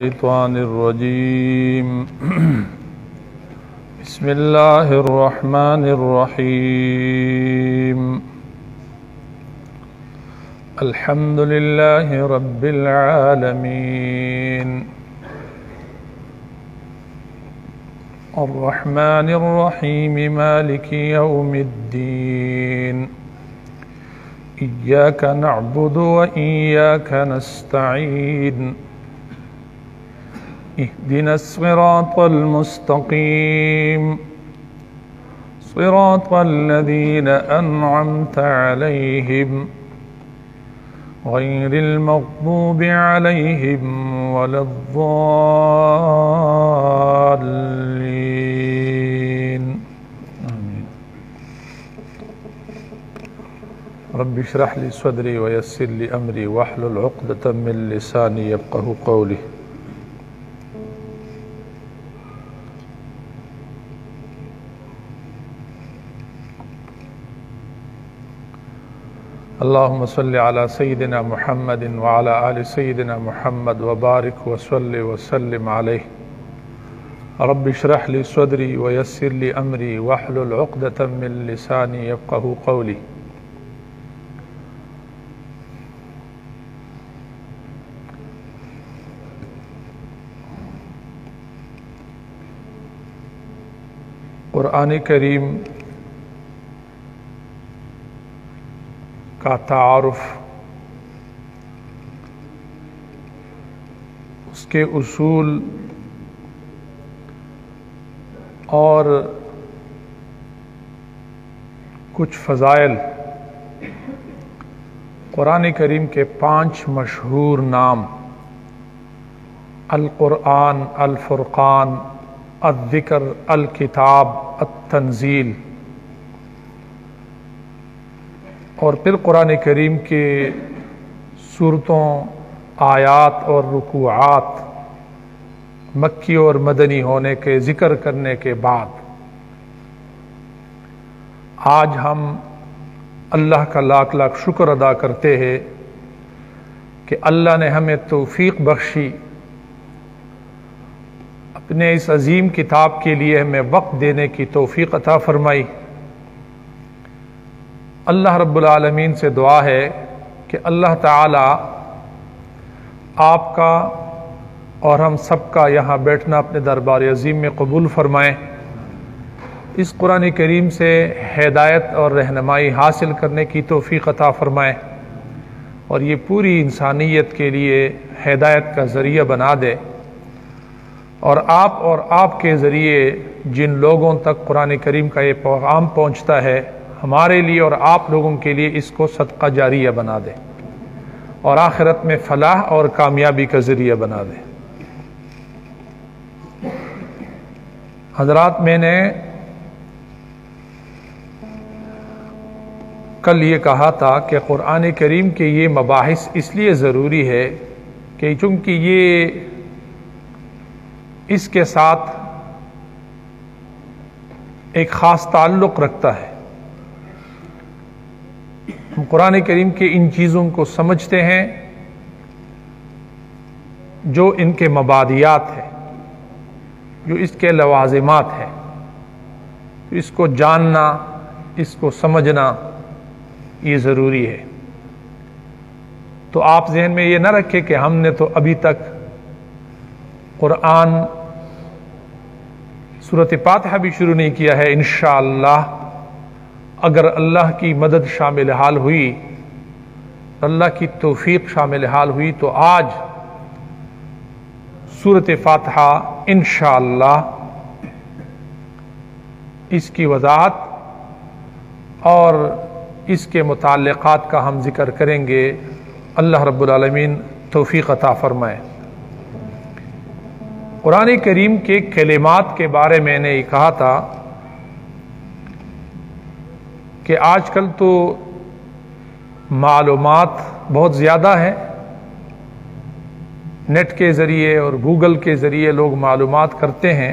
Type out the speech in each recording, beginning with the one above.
الشيطان الرجيم بسم الله الرحمن الرحيم الحمد لله رب العالمين الرحمن الرحيم مالك يوم الدين إياك نعبد وإياك نستعين اهدنا الصراط المستقيم صراط الذين أنعمت عليهم غير المغضوب عليهم ولا الضالين آمين. رب اشرح لي صدري ويسر لي أمري واحلل عقدة من لساني يفقهوا قولي. اللهم صل على سيدنا محمد وعلى آل سيدنا محمد وبارك وصل وسلم عليه. رب اشرح لي صدري ويسر لي أمري واحلل عقدة من لساني يفقهوا قولي. قرآن کریم کا تعارف، اس کے اصول اور کچھ فضائل، قرآن کریم کے 5 مشہور نام القرآن، الفرقان، الذکر، الکتاب، التنزیل، اور پھر قرآن کریم کے سورتوں، آیات اور رکوعات مکی اور مدنی ہونے کے ذکر کرنے کے بعد آج ہم اللہ کا لاکھ لاکھ شکر ادا کرتے ہیں کہ اللہ نے ہمیں توفیق بخشی، اپنے اس عظیم کتاب کے لیے ہمیں وقت دینے کی توفیق عطا فرمائی۔ اللہ رب العالمین سے دعا ہے کہ اللہ تعالی آپ کا اور ہم سب کا یہاں بیٹھنا اپنے دربار عظیم میں قبول فرمائیں، اس قرآن کریم سے ہدایت اور رہنمائی حاصل کرنے کی توفیق عطا فرمائیں، اور یہ پوری انسانیت کے لیے ہدایت کا ذریعہ بنا دے، اور آپ کے ذریعے جن لوگوں تک قرآن کریم کا یہ پیغام پہنچتا ہے، ہمارے لیے اور آپ لوگوں کے لیے اس کو صدقہ جاریہ بنا دے، اور آخرت میں فلاح اور کامیابی کا ذریعہ بنا دے۔ حضرات، میں نے کل یہ کہا تھا کہ قرآن کریم کے یہ مباحث اس لیے ضروری ہے کہ چونکہ یہ اس کے ساتھ ایک خاص تعلق رکھتا ہے۔ ہم قرآن کریم کے ان چیزوں کو سمجھتے ہیں جو ان کے مبادیات ہیں، جو اس کے لوازمات ہیں، اس کو جاننا، اس کو سمجھنا یہ ضروری ہے۔ تو آپ ذہن میں یہ نہ رکھیں کہ ہم نے تو ابھی تک قرآن سورۃ فاتحہ بھی شروع نہیں کیا ہے۔ انشاءاللہ اگر اللہ کی مدد شامل حال ہوئی، اللہ کی توفیق شامل حال ہوئی، تو آج سورۃ فاتحہ انشاءاللہ اس کی وضاحت اور اس کے متعلقات کا ہم ذکر کریں گے۔ اللہ رب العالمین توفیق عطا فرمائے۔ قرآن کریم کے کلمات کے بارے میں نے یہ کہا تھا کہ آج کل تو معلومات بہت زیادہ ہے، نیٹ کے ذریعے اور گوگل کے ذریعے لوگ معلومات کرتے ہیں،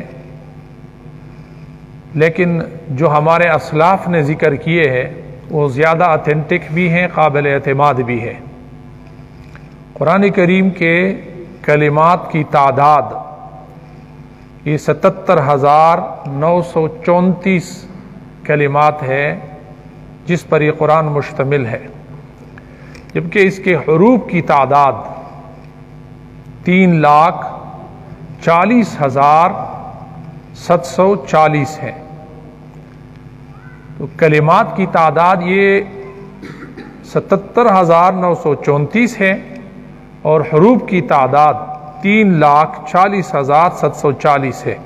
لیکن جو ہمارے اسلاف نے ذکر کیے ہیں وہ زیادہ اتھینٹک بھی ہیں، قابل اعتماد بھی ہے۔ قرآن کریم کے کلمات کی تعداد یہ 77,934 کلمات ہے جس پر یہ قرآن مشتمل ہے، جبکہ اس کے حروف کی تعداد 3,40,740 ہے۔ تو کلمات کی تعداد یہ 77,934 ہے اور حروف کی تعداد 3,40,740 ہے۔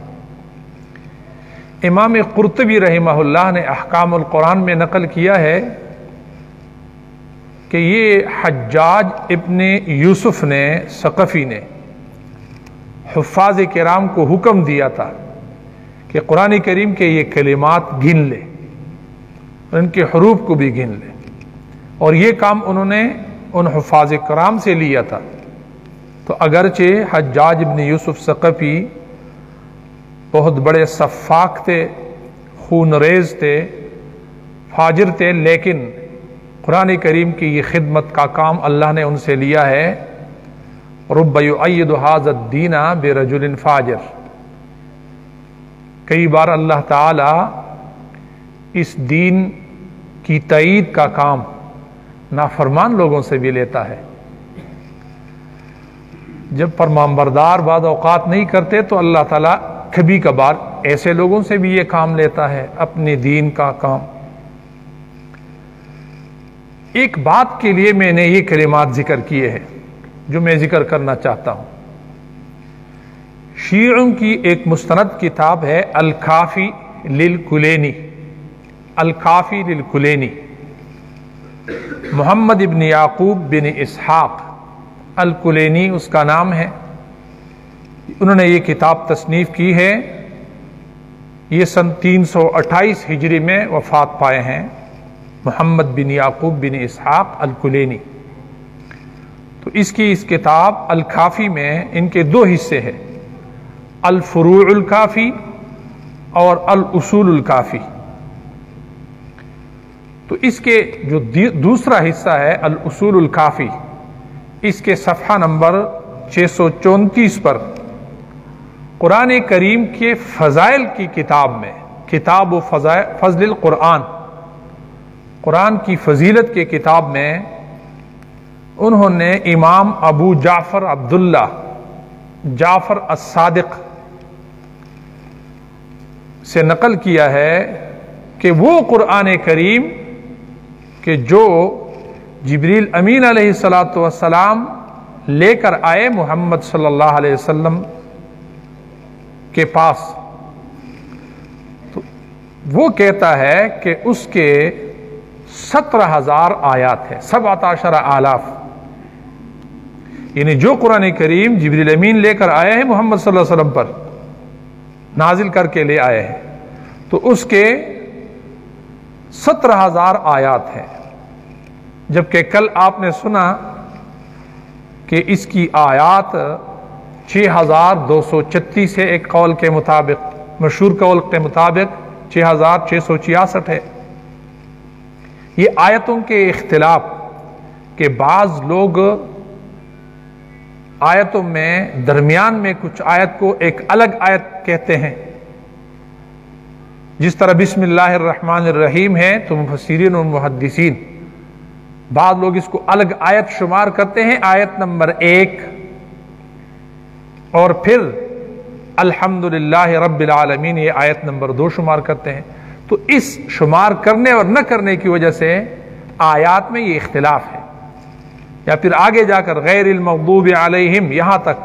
امام قرطبی رحمہ اللہ نے احکام القرآن میں نقل کیا ہے کہ یہ حجاج ابن یوسف نے ثقفی نے حفاظ کرام کو حکم دیا تھا کہ قرآن کریم کے یہ کلمات گن لے، ان کے حروف کو بھی گن لے، اور یہ کام انہوں نے ان حفاظ کرام سے لیا تھا۔ تو اگرچہ حجاج ابن یوسف ثقفی بہت بڑے سفاک تھے، خون ریز تھے، فاجر تھے، لیکن قرآن کریم کی یہ خدمت کا کام اللہ نے ان سے لیا ہے۔ رب یؤید ھذا الدین برجل فاجر، کئی بار اللہ تعالی اس دین کی تائید کا کام نافرمان لوگوں سے بھی لیتا ہے۔ جب فرمانبردار بعض اوقات نہیں کرتے تو اللہ تعالیٰ کبھی کبھار ایسے لوگوں سے بھی یہ کام لیتا ہے، اپنے دین کا کام۔ ایک بات کے لیے میں نے یہ کلمات ذکر کیے ہیں جو میں ذکر کرنا چاہتا ہوں۔ شیعوں کی ایک مستند کتاب ہے الکافی للکلینی، الکافی للکلینی، محمد ابن یعقوب بن اسحاق الکلینی اس کا نام ہے۔ انہوں نے یہ کتاب تصنیف کی ہے، یہ سن 328 ہجری میں وفات پائے ہیں، محمد بن یعقوب بن اسحاق الکلینی۔ تو اس کتاب الکافی میں ان کے دو حصے ہیں، الفروع الکافی اور الاصول الکافی۔ تو اس کے جو دوسرا حصہ ہے الاصول الکافی، اس کے صفحہ نمبر 634 پر قرآن کریم کے فضائل کی کتاب میں، کتاب و فضل القرآن، قرآن کی فضیلت کے کتاب میں انہوں نے امام ابو جعفر عبداللہ جعفر الصادق سے نقل کیا ہے کہ وہ قرآن کریم کہ جو جبریل امین علیہ السلام لے کر آئے محمد صلی اللہ علیہ وسلم کے پاس، تو وہ کہتا ہے کہ اس کے 17,000 آیات ہے، 17,000 یعنی جو قرآن کریم جبریل امین لے کر آئے ہیں محمد صلی اللہ علیہ وسلم پر، نازل کر کے لے آئے ہیں، تو اس کے 17,000 آیات ہیں۔ جبکہ کل آپ نے سنا کہ اس کی آیات 6,236 ہے، ایک قول کے مطابق، مشہور قول کے مطابق 6,666 ہے۔ یہ آیتوں کے اختلاف کہ بعض لوگ آیتوں میں درمیان میں کچھ آیت کو ایک الگ آیت کہتے ہیں، جس طرح بسم اللہ الرحمن الرحیم ہے تو مفسرین اور محدثین بعض لوگ اس کو الگ آیت شمار کرتے ہیں، آیت نمبر 1، اور پھر الحمدللہ رب العالمین یہ آیت نمبر 2 شمار کرتے ہیں۔ تو اس شمار کرنے اور نہ کرنے کی وجہ سے آیات میں یہ اختلاف ہے، یا پھر آگے جا کر غیر المغضوب علیہم یہاں تک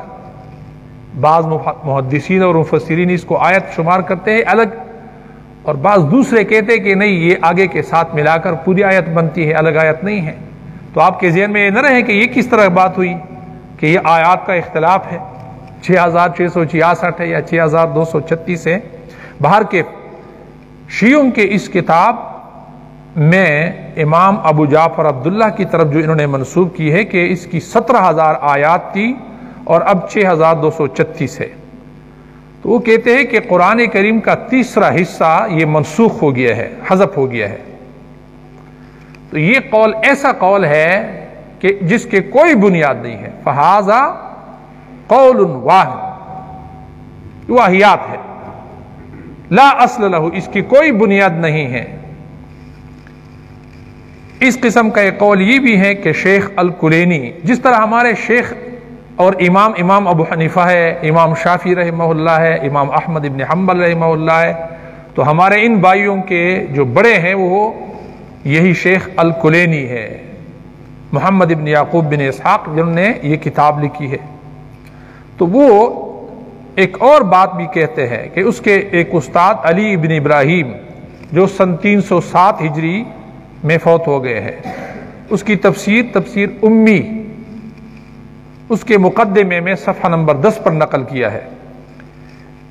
بعض محدثین اور مفسرین اس کو آیت شمار کرتے ہیں الگ، اور بعض دوسرے کہتے ہیں کہ نہیں یہ آگے کے ساتھ ملا کر پوری آیت بنتی ہے، الگ آیت نہیں ہے۔ تو آپ کے ذہن میں یہ نہ رہے کہ یہ کس طرح بات ہوئی کہ یہ آیات کا اختلاف ہے، 6,666 ہے یا 6,236 ہے۔ باہر کے شیعوں کے اس کتاب میں امام ابو جعفر عبداللہ کی طرف جو انہوں نے منسوب کی ہے کہ اس کی 17,000 آیات تھی اور اب 6,236 ہے، تو وہ کہتے ہیں کہ قرآن کریم کا تیسرا حصہ یہ منسوخ ہو گیا ہے، حذف ہو گیا ہے۔ تو یہ قول ایسا قول ہے کہ جس کے کوئی بنیاد نہیں ہے، فہذا قول واحد، واہیات ہے، لا اصل لہ، اس کی کوئی بنیاد نہیں ہے۔ اس قسم کا ایک قول یہ بھی ہے کہ شیخ الکلینی، جس طرح ہمارے شیخ اور امام ابو حنیفہ ہے، امام شافعی رحمہ اللہ ہے، امام احمد ابن حنبل رحمہ اللہ ہے، تو ہمارے ان بھائیوں کے جو بڑے ہیں وہ یہی شیخ الکلینی ہے، محمد ابن یعقوب بن اسحاق، جنہوں نے یہ کتاب لکھی ہے۔ تو وہ ایک اور بات بھی کہتے ہیں کہ اس کے ایک استاد علی ابن ابراہیم، جو سن 307 ہجری میں فوت ہو گئے ہیں، اس کی تفسیر امی، اس کے مقدمے میں صفحہ نمبر 10 پر نقل کیا ہے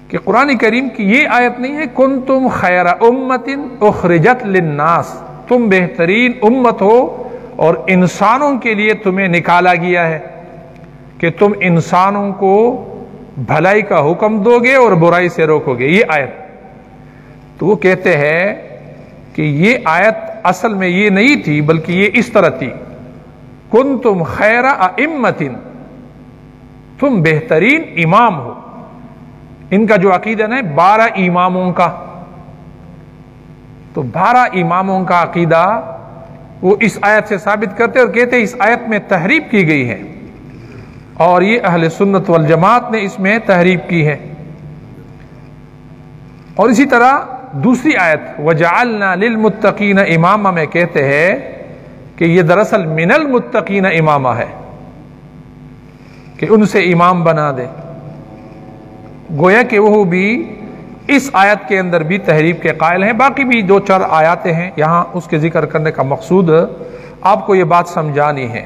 کہ قرآن کریم کی یہ آیت نہیں ہے کنتم خیر امت اخرجت للناس، تم بہترین امت ہو اور انسانوں کے لیے تمہیں نکالا گیا ہے کہ تم انسانوں کو بھلائی کا حکم دو گے اور برائی سے روکو گے، یہ آیت۔ تو وہ کہتے ہیں کہ یہ آیت اصل میں یہ نہیں تھی، بلکہ یہ اس طرح تھی، کنتم خیر ائمۃ، تم بہترین امام ہو۔ ان کا جو عقیدہ ہے 12 اماموں کا، تو 12 اماموں کا عقیدہ وہ اس آیت سے ثابت کرتے اور کہتے اس آیت میں تحریف کی گئی ہے، اور یہ اہل سنت والجماعت نے اس میں تحریف کی ہے۔ اور اسی طرح دوسری آیت وَجَعَلْنَا لِلْمُتَّقِينَ امامہ میں کہتے ہیں کہ یہ دراصل من المتقین امامہ ہے، کہ ان سے امام بنا دے۔ گویا کہ وہ بھی اس آیت کے اندر بھی تحریف کے قائل ہیں۔ باقی بھی 2-4 آیاتیں ہیں، یہاں اس کے ذکر کرنے کا مقصود آپ کو یہ بات سمجھانی ہے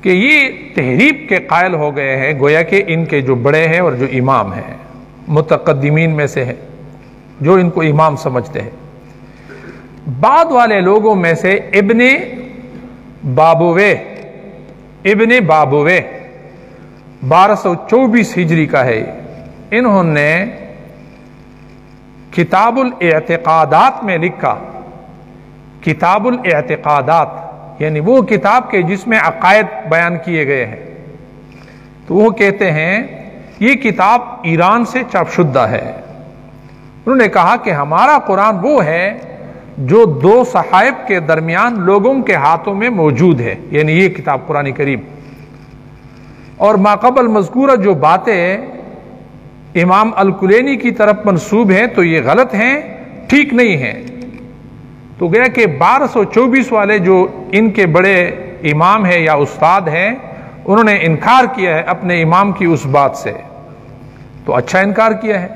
کہ یہ تحریف کے قائل ہو گئے ہیں، گویا کہ ان کے جو بڑے ہیں اور جو امام ہیں، متقدمین میں سے ہیں، جو ان کو امام سمجھتے ہیں۔ بعد والے لوگوں میں سے ابن بابوے 1224 ہجری کا ہے، انہوں نے کتاب الاعتقادات میں لکھا، کتاب الاعتقادات یعنی وہ کتاب کے جس میں عقائد بیان کیے گئے ہیں۔ تو وہ کہتے ہیں یہ کتاب ایران سے چاپ شدہ ہے۔ انہوں نے کہا کہ ہمارا قرآن وہ ہے جو 2 صحائف کے درمیان لوگوں کے ہاتھوں میں موجود ہے، یعنی یہ کتاب قرآن کریم، اور ماقبل مذکورہ جو باتیں امام الکلینی کی طرف منسوب ہیں تو یہ غلط ہیں، ٹھیک نہیں ہیں۔ تو گیا کہ 1224 والے جو ان کے بڑے امام ہیں یا استاد ہیں، انہوں نے انکار کیا ہے اپنے امام کی اس بات سے، تو اچھا انکار کیا ہے،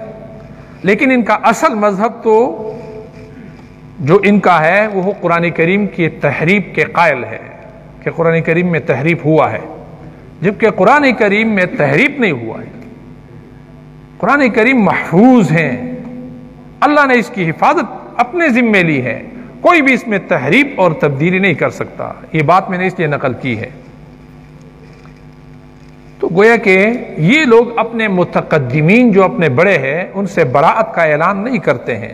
لیکن ان کا اصل مذہب تو جو ان کا ہے وہ قرآن کریم کی تحریف کے قائل ہے کہ قرآن کریم میں تحریف ہوا ہے، جبکہ قرآن کریم میں تحریف نہیں ہوا ہے۔ قرآن کریم محفوظ ہیں، اللہ نے اس کی حفاظت اپنے ذمے لی ہے، کوئی بھی اس میں تحریف اور تبدیلی نہیں کر سکتا۔ یہ بات میں نے اس لیے نقل کی ہے۔ تو گویا کہ یہ لوگ اپنے متقدمین جو اپنے بڑے ہیں ان سے براءت کا اعلان نہیں کرتے ہیں،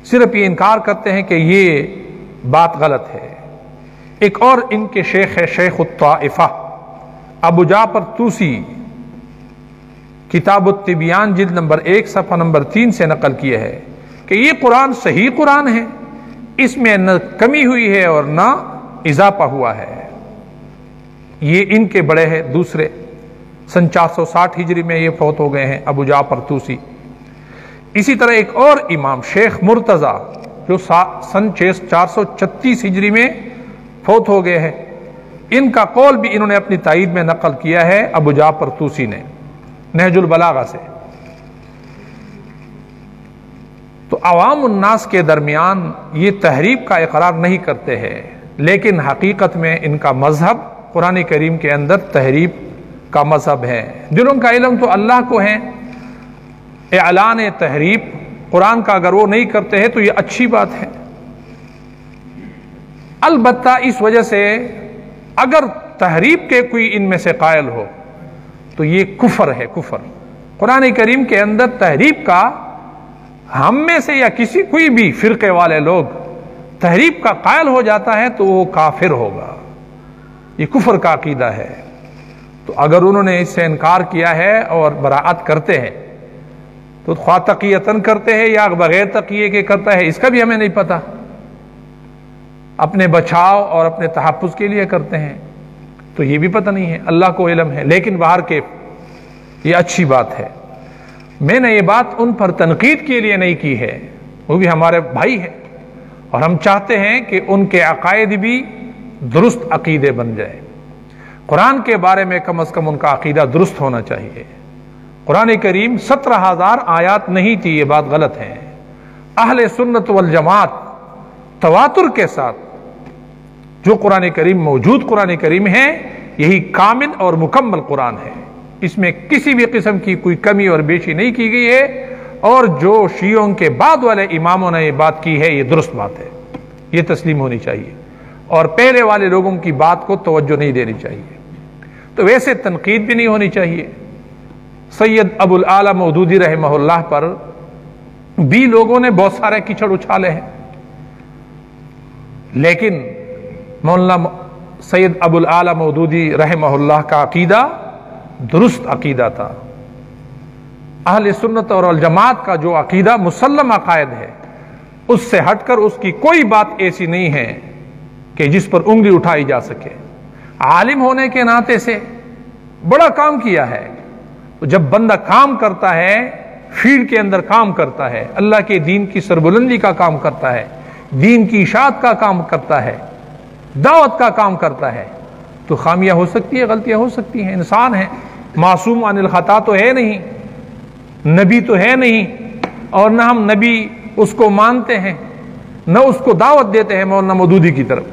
صرف یہ انکار کرتے ہیں کہ یہ بات غلط ہے۔ ایک اور ان کے شیخ ہے شیخ الطائفہ ابو جعفر طوسی، کتاب التبیان جلد نمبر 1 صفحہ نمبر 3 سے نقل کیا ہے کہ یہ قرآن صحیح قرآن ہے، اس میں نہ کمی ہوئی ہے اور نہ اضافہ ہوا ہے۔ یہ ان کے بڑے ہیں دوسرے، سن 460 ہجری میں یہ فوت ہو گئے ہیں ابو جعفر طوسی۔ اسی طرح ایک اور امام شیخ مرتضیٰ جو سن 436 ہجری میں فوت ہو گئے ہیں، ان کا قول بھی انہوں نے اپنی تائید میں نقل کیا ہے ابو جعفر طوسی نے نہج البلاغہ سے۔ تو عوام الناس کے درمیان یہ تحریف کا اقرار نہیں کرتے ہیں، لیکن حقیقت میں ان کا مذہب قرآن کریم کے اندر تحریف کا مذہب ہے۔ جنہوں کا علم تو اللہ کو ہے، اعلان تحریف قرآن کا اگر وہ نہیں کرتے ہیں تو یہ اچھی بات ہے۔ البتہ اس وجہ سے اگر تحریف کے کوئی ان میں سے قائل ہو تو یہ کفر ہے، کفر۔ قرآن کریم کے اندر تحریف کا ہم میں سے یا کوئی بھی فرقے والے لوگ تحریف کا قائل ہو جاتا ہے تو وہ کافر ہوگا، یہ کفر کا عقیدہ ہے۔ تو اگر انہوں نے اس سے انکار کیا ہے اور براءت کرتے ہیں تو خواہ تقیتاً کرتے ہیں یا بغیر تقیے کے کرتا ہے اس کا بھی ہمیں نہیں پتا، اپنے بچاؤ اور اپنے تحفظ کے لیے کرتے ہیں تو یہ بھی پتہ نہیں ہے، اللہ کو علم ہے۔ لیکن باہر کے یہ اچھی بات ہے، میں نے یہ بات ان پر تنقید کے لیے نہیں کی ہے، وہ بھی ہمارے بھائی ہیں اور ہم چاہتے ہیں کہ ان کے عقائد بھی درست عقیدے بن جائے۔ قرآن کے بارے میں کم از کم ان کا عقیدہ درست ہونا چاہیے۔ قرآن کریم 17,000 آیات نہیں تھی، یہ بات غلط ہے۔ اہل سنت والجماعت تواتر کے ساتھ جو قرآن کریم موجود قرآن کریم ہے یہی کامل اور مکمل قرآن ہے، اس میں کسی بھی قسم کی کوئی کمی اور بیشی نہیں کی گئی ہے، اور جو شیعوں کے بعد والے اماموں نے یہ بات کی ہے یہ درست بات ہے، یہ تسلیم ہونی چاہیے، اور پہلے والے لوگوں کی بات کو توجہ نہیں دینی چاہیے۔ تو ویسے تنقید بھی نہیں ہونی چاہیے۔ سید ابو الاعلی مودودی رحمہ اللہ پر بھی لوگوں نے بہت سارے کیچڑ اچھالے ہیں، لیکن مولانا سید ابو الاعلی مودودی رحمہ اللہ کا عقیدہ درست عقیدہ تھا۔ اہل سنت اور الجماعت کا جو عقیدہ مسلم عقائد ہے اس سے ہٹ کر اس کی کوئی بات ایسی نہیں ہے کہ جس پر انگلی اٹھائی جا سکے۔ عالم ہونے کے ناطے سے بڑا کام کیا ہے، جب بندہ کام کرتا ہے، فیلڈ کے اندر کام کرتا ہے، اللہ کے دین کی سربلندی کا کام کرتا ہے، دین کی اشاعت کا کام کرتا ہے، دعوت کا کام کرتا ہے، تو خامیاں ہو سکتی ہیں، غلطیاں ہو سکتی ہیں، انسان ہے، معصوم عن الخطا تو ہے نہیں، نبی تو ہے نہیں، اور نہ ہم نبی اس کو مانتے ہیں، نہ اس کو دعوت دیتے ہیں مولانا مودودی کی طرف،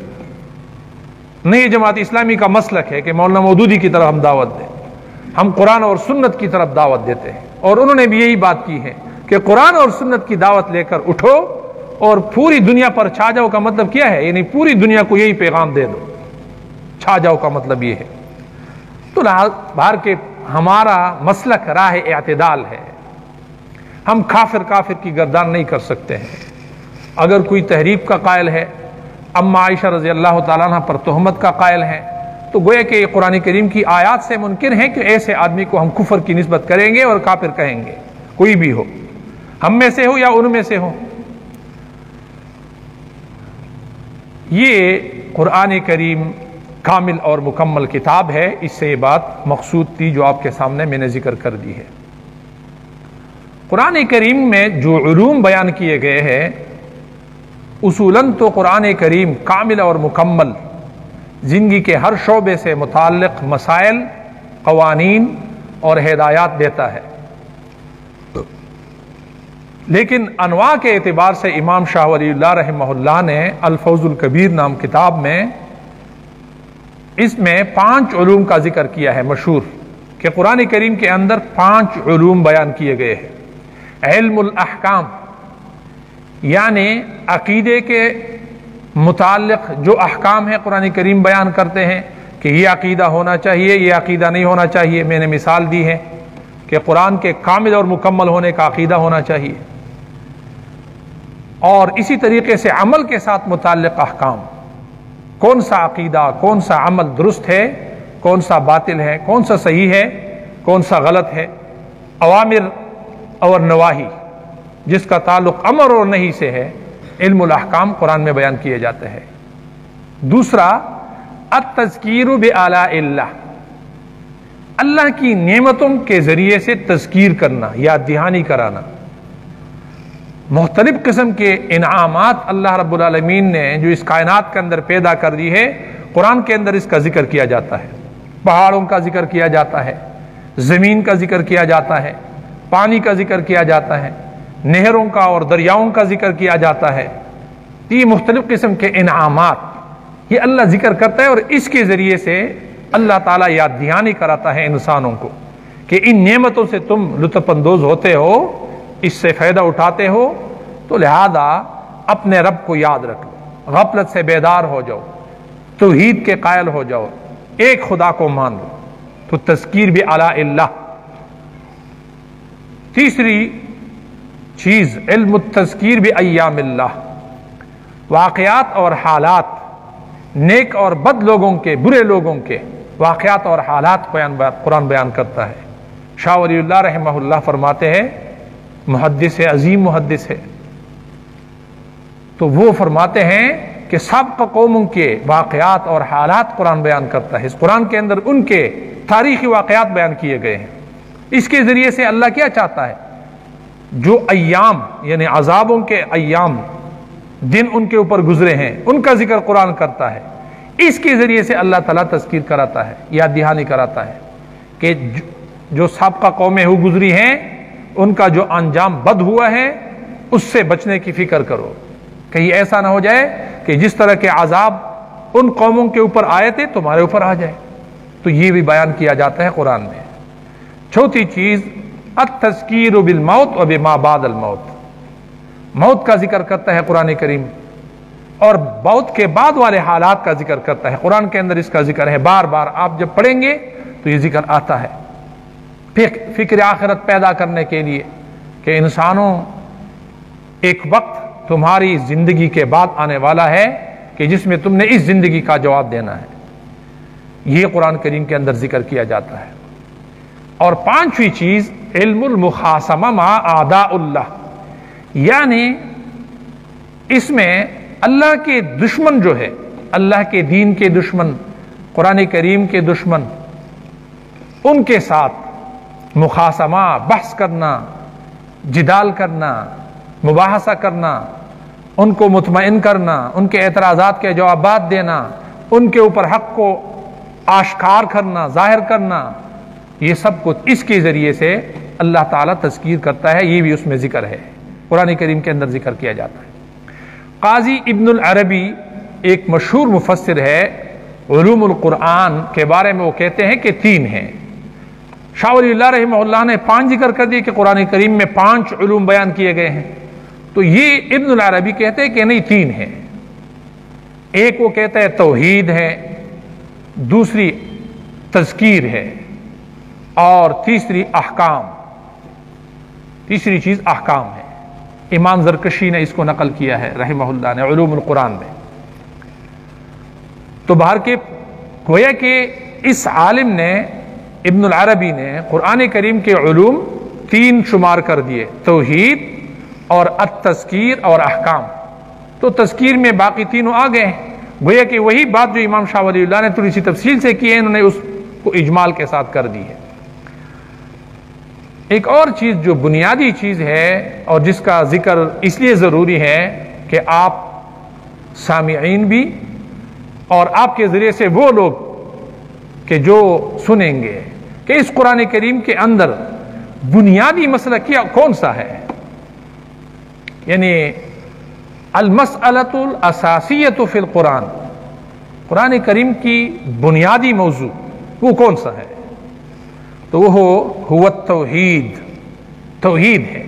نہ یہ جماعت اسلامی کا مسلک ہے کہ مولانا مودودی کی طرف ہم دعوت دیں، ہم قرآن اور سنت کی طرف دعوت دیتے ہیں، اور انہوں نے بھی یہی بات کی ہے کہ قرآن اور سنت کی دعوت لے کر اٹھو اور پوری دنیا پر چھا جاؤ کا مطلب کیا ہے؟ یعنی پوری دنیا کو یہی پیغام دے دو، چھا جاؤ کا مطلب یہ ہے۔ تو باہر کے ہمارا مسلک راہ اعتدال ہے، ہم کافر کی گردان نہیں کر سکتے ہیں۔ اگر کوئی تحریف کا قائل ہے، اما عائشہ رضی اللہ تعالیٰ عنہ پر تہمت کا قائل ہے، تو گویا کہ قرآن کریم کی آیات سے ممکن ہے کہ ایسے آدمی کو ہم کفر کی نسبت کریں گے اور کافر کہیں گے، کوئی بھی ہو، ہم میں سے ہو یا ان میں سے ہو۔ یہ قرآن کریم کامل اور مکمل کتاب ہے، اس سے یہ بات مقصود تھی جو آپ کے سامنے میں نے ذکر کر دی ہے۔ قرآن کریم میں جو علوم بیان کیے گئے ہیں اصولاً تو قرآن کریم کامل اور مکمل زندگی کے ہر شعبے سے متعلق مسائل، قوانین اور ہدایات دیتا ہے، لیکن انواع کے اعتبار سے امام شاہ ولی اللہ رحمہ اللہ نے الفوز الکبیر نام کتاب میں اس میں 5 علوم کا ذکر کیا ہے مشہور، کہ قرآن کریم کے اندر 5 علوم بیان کیے گئے ہیں۔ علم الاحکام یعنی عقیدے کے متعلق جو احکام ہیں قرآن کریم بیان کرتے ہیں کہ یہ عقیدہ ہونا چاہیے، یہ عقیدہ نہیں ہونا چاہیے۔ میں نے مثال دی ہے کہ قرآن کے کامل اور مکمل ہونے کا عقیدہ ہونا چاہیے، اور اسی طریقے سے عمل کے ساتھ متعلق احکام، کون سا عقیدہ، کون سا عمل درست ہے، کون سا باطل ہے، کون سا صحیح ہے، کون سا غلط ہے، اوامر اور نواہی جس کا تعلق امر اور نہیں سے ہے، علم الاحکام قرآن میں بیان کیے جاتے ہیں۔ دوسرا التذکیر بآلاء اللہ، اللہ کی نعمتوں کے ذریعے سے تذکیر کرنا، یاد دہانی کرانا۔ مختلف قسم کے انعامات اللہ رب العالمین نے جو اس کائنات کے اندر پیدا کر دی ہے، قرآن کے اندر اس کا ذکر کیا جاتا ہے۔ پہاڑوں کا ذکر کیا جاتا ہے، زمین کا ذکر کیا جاتا ہے، پانی کا ذکر کیا جاتا ہے، نہروں کا اور دریاؤں کا ذکر کیا جاتا ہے۔ یہ مختلف قسم کے انعامات یہ اللہ ذکر کرتا ہے، اور اس کے ذریعے سے اللہ تعالیٰ یاد دہانی کراتا ہے انسانوں کو کہ ان نعمتوں سے تم لطف اندوز ہوتے ہو، اس سے فائدہ اٹھاتے ہو، تو لہذا اپنے رب کو یاد رکھو، غفلت سے بیدار ہو جاؤ، توحید کے قائل ہو جاؤ، ایک خدا کو مان لو، تو تذکیر بآلاء اللہ۔ تیسری چیز علم التذکیر بایام اللہ، واقعات اور حالات نیک اور بد لوگوں کے، برے لوگوں کے، واقعات اور حالات قرآن بیان کرتا ہے۔ شاہ ولی اللہ رحمہ اللہ فرماتے ہیں، محدث ہے، عظیم محدث ہے، تو وہ فرماتے ہیں کہ سابقہ قوموں کے واقعات اور حالات قرآن بیان کرتا ہے۔ اس قرآن کے اندر ان کے تاریخی واقعات بیان کیے گئے ہیں۔ اس کے ذریعے سے اللہ کیا چاہتا ہے؟ جو ایام یعنی عذابوں کے ایام دن ان کے اوپر گزرے ہیں ان کا ذکر قرآن کرتا ہے۔ اس کے ذریعے سے اللہ تعالیٰ تذکیر کراتا ہے، یاد دہانی کراتا ہے کہ جو سابقہ قومیں گزری ہیں ان کا جو انجام بد ہوا ہے اس سے بچنے کی فکر کرو، کہیں ایسا نہ ہو جائے کہ جس طرح کے عذاب ان قوموں کے اوپر آئے تھے تمہارے اوپر آ جائے۔ تو یہ بھی بیان کیا جاتا ہے قرآن میں۔ چوتھی چیز، التذکیر بالموت و بما بعد الموت، موت کا ذکر کرتا ہے قرآن کریم اور موت کے بعد والے حالات کا ذکر کرتا ہے۔ قرآن کے اندر اس کا ذکر ہے، بار بار آپ جب پڑھیں گے تو یہ ذکر آتا ہے فکر آخرت پیدا کرنے کے لیے کہ انسانوں ایک وقت تمہاری زندگی کے بعد آنے والا ہے کہ جس میں تم نے اس زندگی کا جواب دینا ہے، یہ قرآن کریم کے اندر ذکر کیا جاتا ہے۔ اور پانچویں چیز، علم المخاصمہ مع اعداء اللہ، یعنی اس میں اللہ کے دشمن جو ہے، اللہ کے دین کے دشمن، قرآن کریم کے دشمن، ان کے ساتھ مخاصمہ، بحث کرنا، جدال کرنا، مباحثہ کرنا، ان کو مطمئن کرنا، ان کے اعتراضات کے جوابات دینا، ان کے اوپر حق کو آشکار کرنا، ظاہر کرنا، یہ سب کچھ اس کے ذریعے سے اللہ تعالیٰ تذکیر کرتا ہے، یہ بھی اس میں ذکر ہے، قرآن کریم کے اندر ذکر کیا جاتا ہے۔ قاضی ابن العربی ایک مشہور مفسر ہے، علوم القرآن کے بارے میں وہ کہتے ہیں کہ 3 ہیں۔ شاہ ولی اللہ رحمہ اللہ نے 5 ذکر کر دیے کہ قرآن کریم میں 5 علوم بیان کیے گئے ہیں، تو یہ ابن العربی کہتے ہیں کہ نہیں 3 ہیں۔ ایک وہ کہتا ہے توحید ہے، دوسری تذکیر ہے، اور تیسری احکام، تیسری چیز احکام ہے۔ امام زرکشی نے اس کو نقل کیا ہے رحمہ اللہ نے علوم القرآن میں۔ تو باہر کے گویا کہ اس عالم نے ابن العربی نے قرآن کریم کے علوم 3 شمار کر دیے، توحید اور التذکیر اور احکام۔ تو تذکیر میں باقی تینوں آ گئے ہیں، گویا کہ وہی بات جو امام شاہ ولی اللہ نے تھوڑی سی تفصیل سے کی ہے، انہوں نے اس کو اجمال کے ساتھ کر دی ہے۔ ایک اور چیز جو بنیادی چیز ہے اور جس کا ذکر اس لیے ضروری ہے کہ آپ سامعین بھی اور آپ کے ذریعے سے وہ لوگ کہ جو سنیں گے کہ اس قرآن کریم کے اندر بنیادی مسئلہ کیا کون سا ہے، یعنی المسئلۃ الاساسیۃ فی القرآن، قرآن کریم کی بنیادی موضوع وہ کون سا ہے، تو وہ هو التوحید، توحید ہے۔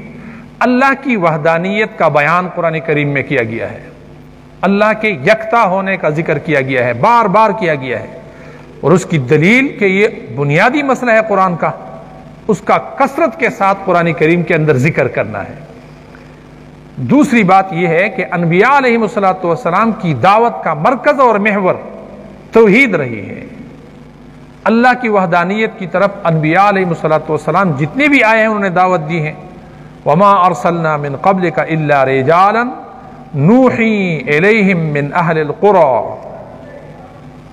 اللہ کی وحدانیت کا بیان قرآن کریم میں کیا گیا ہے، اللہ کے یکتا ہونے کا ذکر کیا گیا ہے، بار بار کیا گیا ہے، اور اس کی دلیل کہ یہ بنیادی مسئلہ ہے قرآن کا، اس کا کثرت کے ساتھ قرآن کریم کے اندر ذکر کرنا ہے۔ دوسری بات یہ ہے کہ انبیاء علیہ السلام کی دعوت کا مرکز اور محور توحید رہی ہے، اللہ کی وحدانیت کی طرف انبیاء علیہ السلام جتنے بھی آئے ہیں انہوں نے دعوت دی ہے۔ وما ارسلنا من قبلک الا رجالا نوحی الیہم من اہل القری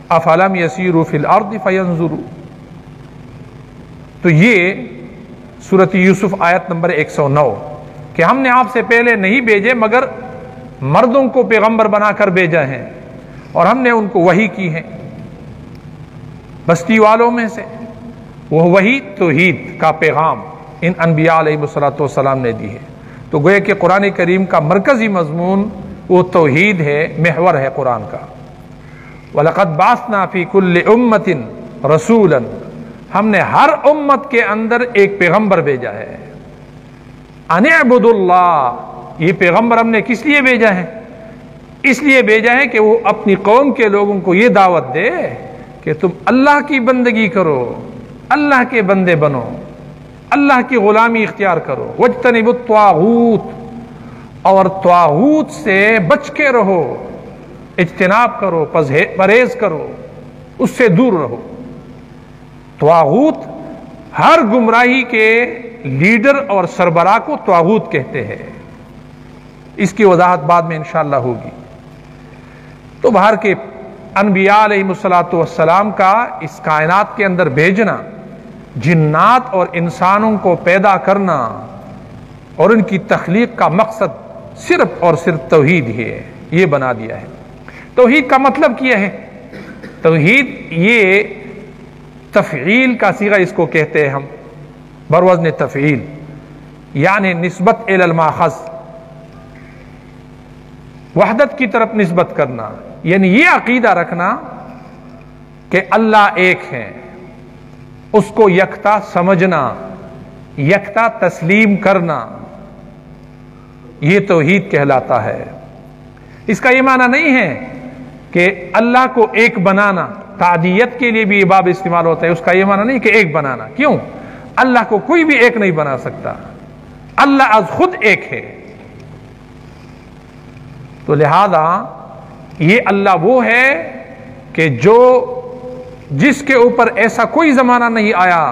افلم یسیروا فی الارض فینظروا۔ تو یہ سورۃ یوسف آیت نمبر 109 کہ ہم نے آپ سے پہلے نہیں بھیجے مگر مردوں کو پیغمبر بنا کر بھیجا ہے، اور ہم نے ان کو وحی کی ہے بستی والوں میں سے، وہ وحی توحید کا پیغام ان انبیاء علیہ السلام نے دی ہے۔ تو گویا کہ قرآن کریم کا مرکزی مضمون وہ توحید ہے، محور ہے قرآن کا۔ وَلَقَدْ بَعَثْنَا فِي كُلِّ أُمَّةٍ رَسُولًا، ہم نے ہر امت کے اندر ایک پیغمبر بھیجا ہے۔ أَنِ اعْبُدُوا اللَّهَ، یہ پیغمبر ہم نے کس لیے بھیجا ہے؟ اس لیے بھیجا ہے کہ وہ اپنی قوم کے لوگوں کو یہ دعوت دے کہ تم اللہ کی بندگی کرو، اللہ کے بندے بنو، اللہ کی غلامی اختیار کرو، وَاجْتَنِبُوا الطَّاغُوتَ، اور طاغوت سے بچ کے رہو، اجتناب کرو، پرہیز کرو، اس سے دور رہو۔ طاغوت ہر گمراہی کے لیڈر اور سربراہ کو طاغوت کہتے ہیں. اس کی وضاحت بعد میں انشاءاللہ ہوگی. تو باہر کے انبیاء علیہ السلام کا اس کائنات کے اندر بھیجنا، جنات اور انسانوں کو پیدا کرنا اور ان کی تخلیق کا مقصد صرف اور صرف توحید ہی ہے. یہ بنا دیا ہے. توحید کا مطلب کیا ہے؟ توحید یہ تفعیل کا صیغہ اس کو کہتے ہیں ہم، بروزن تفعیل، یعنی نسبت الی الماخذ، وحدت کی طرف نسبت کرنا. یعنی یہ عقیدہ رکھنا کہ اللہ ایک ہے، اس کو یکتا سمجھنا، یکتا تسلیم کرنا، یہ توحید کہلاتا ہے. اس کا یہ معنی نہیں ہے کہ اللہ کو ایک بنانا. تعدیت کے لیے بھی یہ باب استعمال ہوتا ہے. اس کا یہ معنی نہیں کہ ایک بنانا. کیوں؟ اللہ کو کوئی بھی ایک نہیں بنا سکتا. اللہ از خود ایک ہے. تو لہذا یہ اللہ وہ ہے کہ جس کے اوپر ایسا کوئی زمانہ نہیں آیا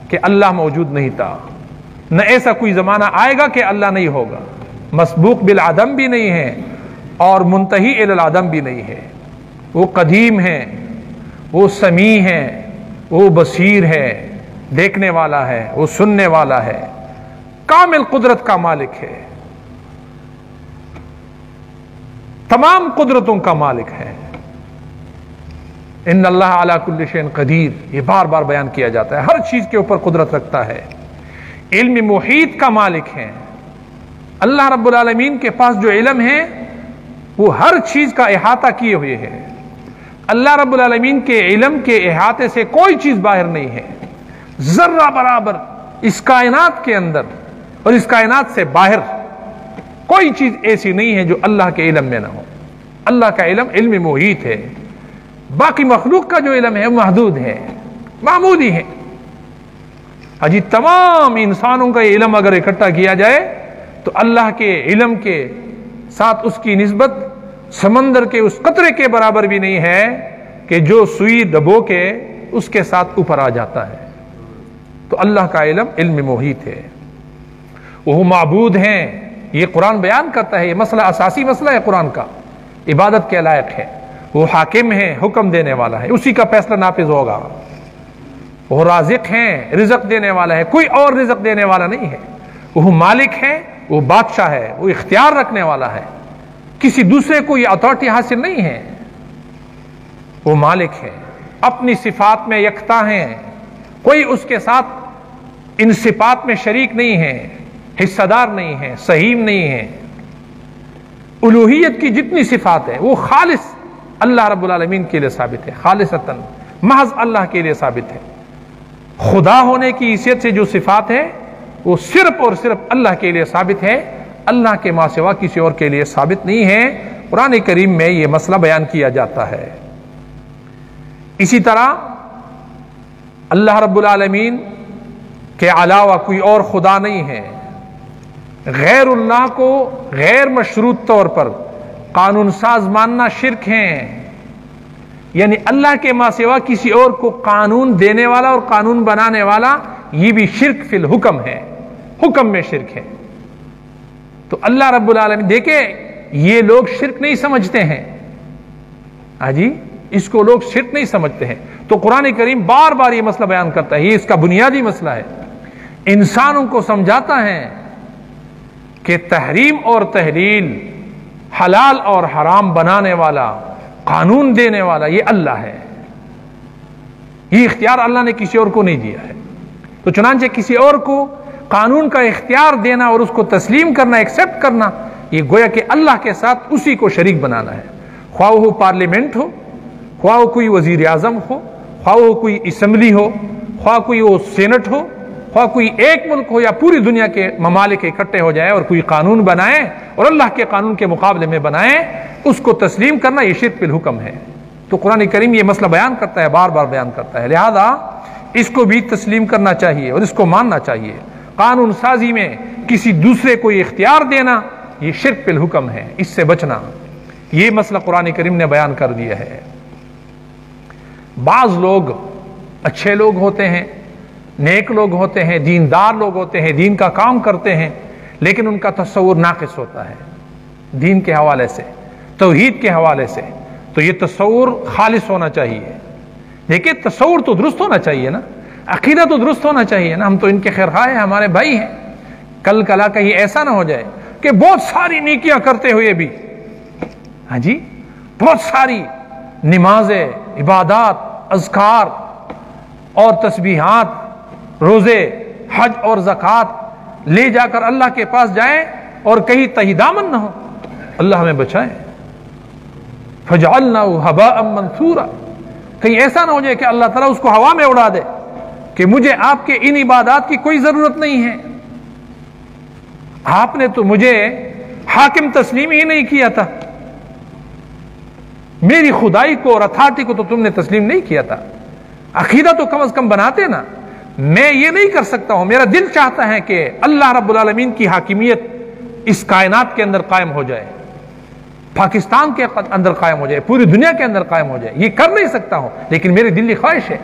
کہ اللہ موجود نہیں تھا، نہ ایسا کوئی زمانہ آئے گا کہ اللہ نہیں ہوگا. مسبوق بالعدم بھی نہیں ہے اور منتہی الی العدم بھی نہیں ہے. وہ قدیم ہے، وہ سمیع ہے، وہ بصیر ہے، دیکھنے والا ہے، وہ سننے والا ہے، کامل قدرت کا مالک ہے، تمام قدرتوں کا مالک ہے. ان اللہ علی کل شیء قدیر، یہ بار بار بیان کیا جاتا ہے. ہر چیز کے اوپر قدرت رکھتا ہے. علم محیط کا مالک ہے. اللہ رب العالمین کے پاس جو علم ہے وہ ہر چیز کا احاطہ کیے ہوئے ہے. اللہ رب العالمین کے علم کے احاطے سے کوئی چیز باہر نہیں ہے. ذرہ برابر اس کائنات کے اندر اور اس کائنات سے باہر کوئی چیز ایسی نہیں ہے جو اللہ کے علم میں نہ ہو. اللہ کا علم علم محیط ہے. باقی مخلوق کا جو علم ہے محدود ہے، معمولی ہے. اجی تمام انسانوں کا یہ علم اگر اکٹھا کیا جائے تو اللہ کے علم کے ساتھ اس کی نسبت سمندر کے اس قطرے کے برابر بھی نہیں ہے کہ جو سوئی ڈبو کے اس کے ساتھ اوپر آ جاتا ہے. تو اللہ کا علم علم محیط ہے. وہ معبود ہیں، یہ قرآن بیان کرتا ہے. یہ مسئلہ اساسی مسئلہ ہے قرآن کا، عبادت کے لائق ہے. وہ حاکم ہے، حکم دینے والا ہے، اسی کا فیصلہ نافذ ہوگا. وہ رازق ہیں، رزق دینے والا ہے، کوئی اور رزق دینے والا نہیں ہے. وہ مالک ہے، وہ بادشاہ ہے، وہ اختیار رکھنے والا ہے. کسی دوسرے کو یہ اتھارٹی حاصل نہیں ہے. وہ مالک ہے، اپنی صفات میں یکتا ہیں، کوئی اس کے ساتھ ان صفات میں شریک نہیں ہے، حصہ دار نہیں ہے، سہیم نہیں ہے. الوہیت کی جتنی صفات ہے وہ خالص اللہ رب العالمین کے لیے ثابت ہے، خالصتاً محض اللہ کے لیے ثابت ہے. خدا ہونے کی حیثیت سے جو صفات ہے وہ صرف اور صرف اللہ کے لیے ثابت ہے، اللہ کے ماں سوا کسی اور کے لیے ثابت نہیں ہے. قرآن کریم میں یہ مسئلہ بیان کیا جاتا ہے. اسی طرح اللہ رب العالمین کے علاوہ کوئی اور خدا نہیں ہے. غیر اللہ کو غیر مشروط طور پر قانون ساز ماننا شرک ہے. یعنی اللہ کے ماں سوا کسی اور کو قانون دینے والا اور قانون بنانے والا، یہ بھی شرک فی الحکم ہے، حکم میں شرک ہے. تو اللہ رب العالمین دیکھیں، یہ لوگ شرک نہیں سمجھتے ہیں. جی اس کو لوگ شرک نہیں سمجھتے ہیں. تو قرآن کریم بار بار یہ مسئلہ بیان کرتا ہے. یہ اس کا بنیادی مسئلہ ہے. انسانوں کو سمجھاتا ہے کہ تحریم اور تحلیل، حلال اور حرام بنانے والا، قانون دینے والا یہ اللہ ہے. یہ اختیار اللہ نے کسی اور کو نہیں دیا ہے. تو چنانچہ کسی اور کو قانون کا اختیار دینا اور اس کو تسلیم کرنا، ایکسپٹ کرنا، یہ گویا کہ اللہ کے ساتھ اسی کو شریک بنانا ہے. خواہ وہ پارلیمنٹ ہو، خواہ وہ کوئی وزیر اعظم ہو، خواہ وہ کوئی اسمبلی ہو، خواہ کوئی وہ سینٹ ہو، خواہ کوئی ایک ملک ہو یا پوری دنیا کے ممالک اکٹھے ہو جائے اور کوئی قانون بنائے اور اللہ کے قانون کے مقابلے میں بنائے، اس کو تسلیم کرنا یہ شرک بالحکم ہے. تو قرآن کریم یہ مسئلہ بیان کرتا ہے، بار بار بیان کرتا ہے. لہذا اس کو بھی تسلیم کرنا چاہیے اور اس کو ماننا چاہیے. قانون سازی میں کسی دوسرے کو یہ اختیار دینا یہ شرک بالحکم ہے، اس سے بچنا. یہ مسئلہ قرآن کریم نے بیان کر دیا ہے. بعض لوگ اچھے لوگ ہوتے ہیں، نیک لوگ ہوتے ہیں، دیندار لوگ ہوتے ہیں، دین کا کام کرتے ہیں، لیکن ان کا تصور ناقص ہوتا ہے دین کے حوالے سے، توحید کے حوالے سے. تو یہ تصور خالص ہونا چاہیے. دیکھیں تصور تو درست ہونا چاہیے نا، عقیدہ تو درست ہونا چاہیے نا. ہم تو ان کے خیرخواہ ہیں، ہمارے بھائی ہیں. کل کلا کہیں ایسا نہ ہو جائے کہ بہت ساری نیکیاں کرتے ہوئے بھی، ہاں جی، بہت ساری نمازیں، عبادات، اذکار اور تسبیحات، روزے، حج اور زکوٰۃ لے جا کر اللہ کے پاس جائیں اور کہیں تہی دامن نہ ہو. اللہ ہمیں بچائے. فَجَعَلْنَاهُ هَبَاءً مَنْثُورًا، کہیں ایسا نہ ہو جائے کہ اللہ تعالیٰ اس کو ہوا میں اڑا دے کہ مجھے آپ کے ان عبادات کی کوئی ضرورت نہیں ہے، آپ نے تو مجھے حاکم تسلیم ہی نہیں کیا تھا، میری خدائی کو اور اتھارٹی کو تو تم نے تسلیم نہیں کیا تھا. عقیدہ تو کم از کم بناتے نا. میں یہ نہیں کر سکتا ہوں، میرا دل چاہتا ہے کہ اللہ رب العالمین کی حاکمیت اس کائنات کے اندر قائم ہو جائے، پاکستان کے اندر قائم ہو جائے، پوری دنیا کے اندر قائم ہو جائے. یہ کر نہیں سکتا ہوں، لیکن میری دلی خواہش ہے،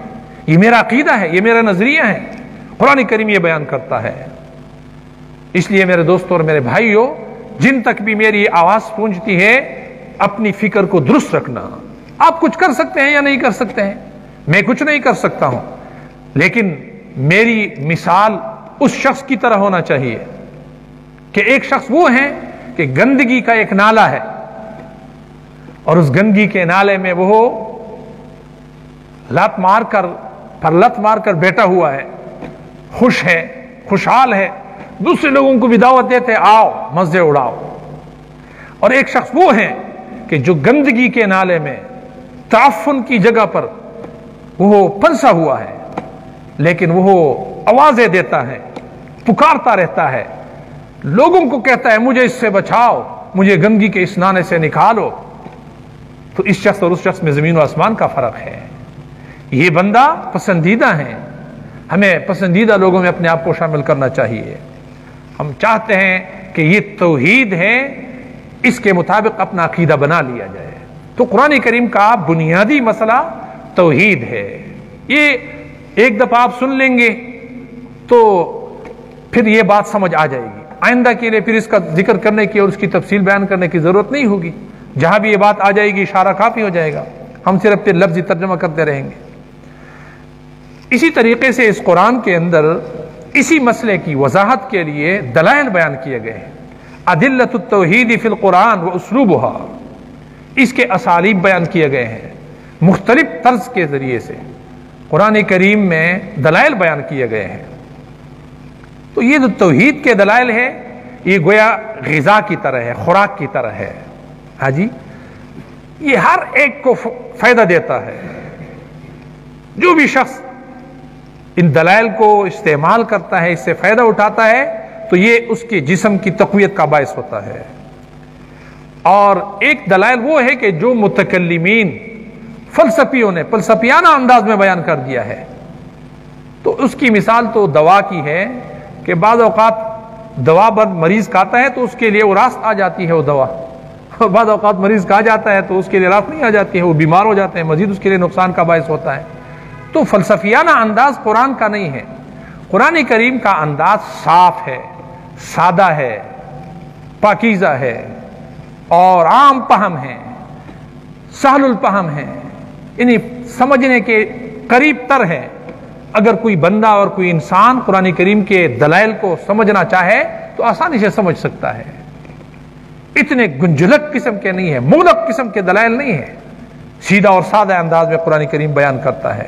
یہ میرا عقیدہ ہے، یہ میرا نظریہ ہے. قرآن کریم یہ بیان کرتا ہے. اس لیے میرے دوستوں اور میرے بھائیوں، جن تک بھی میری آواز پہنچتی ہے، اپنی فکر کو درست رکھنا. آپ کچھ کر سکتے ہیں یا نہیں کر سکتے ہیں، میں کچھ نہیں کر سکتا ہوں، لیکن میری مثال اس شخص کی طرح ہونا چاہیے کہ ایک شخص وہ ہے کہ گندگی کا ایک نالا ہے اور اس گندگی کے نالے میں وہ لت مار کر بیٹھا ہوا ہے، خوش ہے، خوشحال ہے، دوسرے لوگوں کو بھی دعوت دیتے آؤ مزے اڑاؤ. اور ایک شخص وہ ہے کہ جو گندگی کے نالے میں تعفن کی جگہ پر وہ پھنسا ہوا ہے، لیکن وہ آوازیں دیتا ہے، پکارتا رہتا ہے، لوگوں کو کہتا ہے مجھے اس سے بچاؤ، مجھے گندگی کے اس نالے سے نکالو. تو اس شخص اور اس شخص میں زمین و آسمان کا فرق ہے. یہ بندہ پسندیدہ ہے، ہمیں پسندیدہ لوگوں میں اپنے آپ کو شامل کرنا چاہیے. ہم چاہتے ہیں کہ یہ توحید ہے، اس کے مطابق اپنا عقیدہ بنا لیا جائے. تو قرآن کریم کا بنیادی مسئلہ توحید ہے. یہ ایک دفعہ آپ سن لیں گے تو پھر یہ بات سمجھ آ جائے گی. آئندہ کے لیے پھر اس کا ذکر کرنے کی اور اس کی تفصیل بیان کرنے کی ضرورت نہیں ہوگی. جہاں بھی یہ بات آ جائے گی اشارہ کافی ہو جائے گا، ہم صرف پھر لفظی ترجمہ کرتے رہیں گے. اسی طریقے سے اس قرآن کے اندر اسی مسئلے کی وضاحت کے لیے دلائل بیان کیے گئے ہیں. ادلۃ التوحید فی القرآن و اسلوبها، اس کے اسالیب بیان کیے گئے ہیں مختلف طرز کے ذریعے سے. قرآن کریم میں دلائل بیان کیے گئے ہیں. تو یہ جو توحید کے دلائل ہے، یہ گویا غذا کی طرح ہے، خوراک کی طرح ہے. ہاں جی، یہ ہر ایک کو فائدہ دیتا ہے. جو بھی شخص ان دلائل کو استعمال کرتا ہے، اس سے فائدہ اٹھاتا ہے، تو یہ اس کے جسم کی تقویت کا باعث ہوتا ہے. اور ایک دلائل وہ ہے کہ جو متکلمین فلسفیوں نے فلسفیانہ انداز میں بیان کر دیا ہے. تو اس کی مثال تو دوا کی ہے کہ بعض اوقات دوا مریض کھاتا ہے تو اس کے لیے وہ راست آ جاتی ہے وہ دوا، اور بعض اوقات مریض کھا جاتا ہے تو اس کے لیے راست نہیں آ جاتی ہے، وہ بیمار ہو جاتے ہیں، مزید اس کے لیے نقصان کا باعث ہوتا ہے. تو فلسفیانہ انداز قرآن کا نہیں ہے. قرآن کریم کا انداز صاف ہے، سادہ ہے، پاکیزہ ہے اور عام فہم ہے، سہل الفہم ہے، یعنی سمجھنے کے قریب تر ہے. اگر کوئی بندہ اور کوئی انسان قرآن کریم کے دلائل کو سمجھنا چاہے تو آسانی سے سمجھ سکتا ہے. اتنے گنجلک قسم کے نہیں ہے، مغلق قسم کے دلائل نہیں ہے. سیدھا اور سادہ انداز میں قرآن کریم بیان کرتا ہے.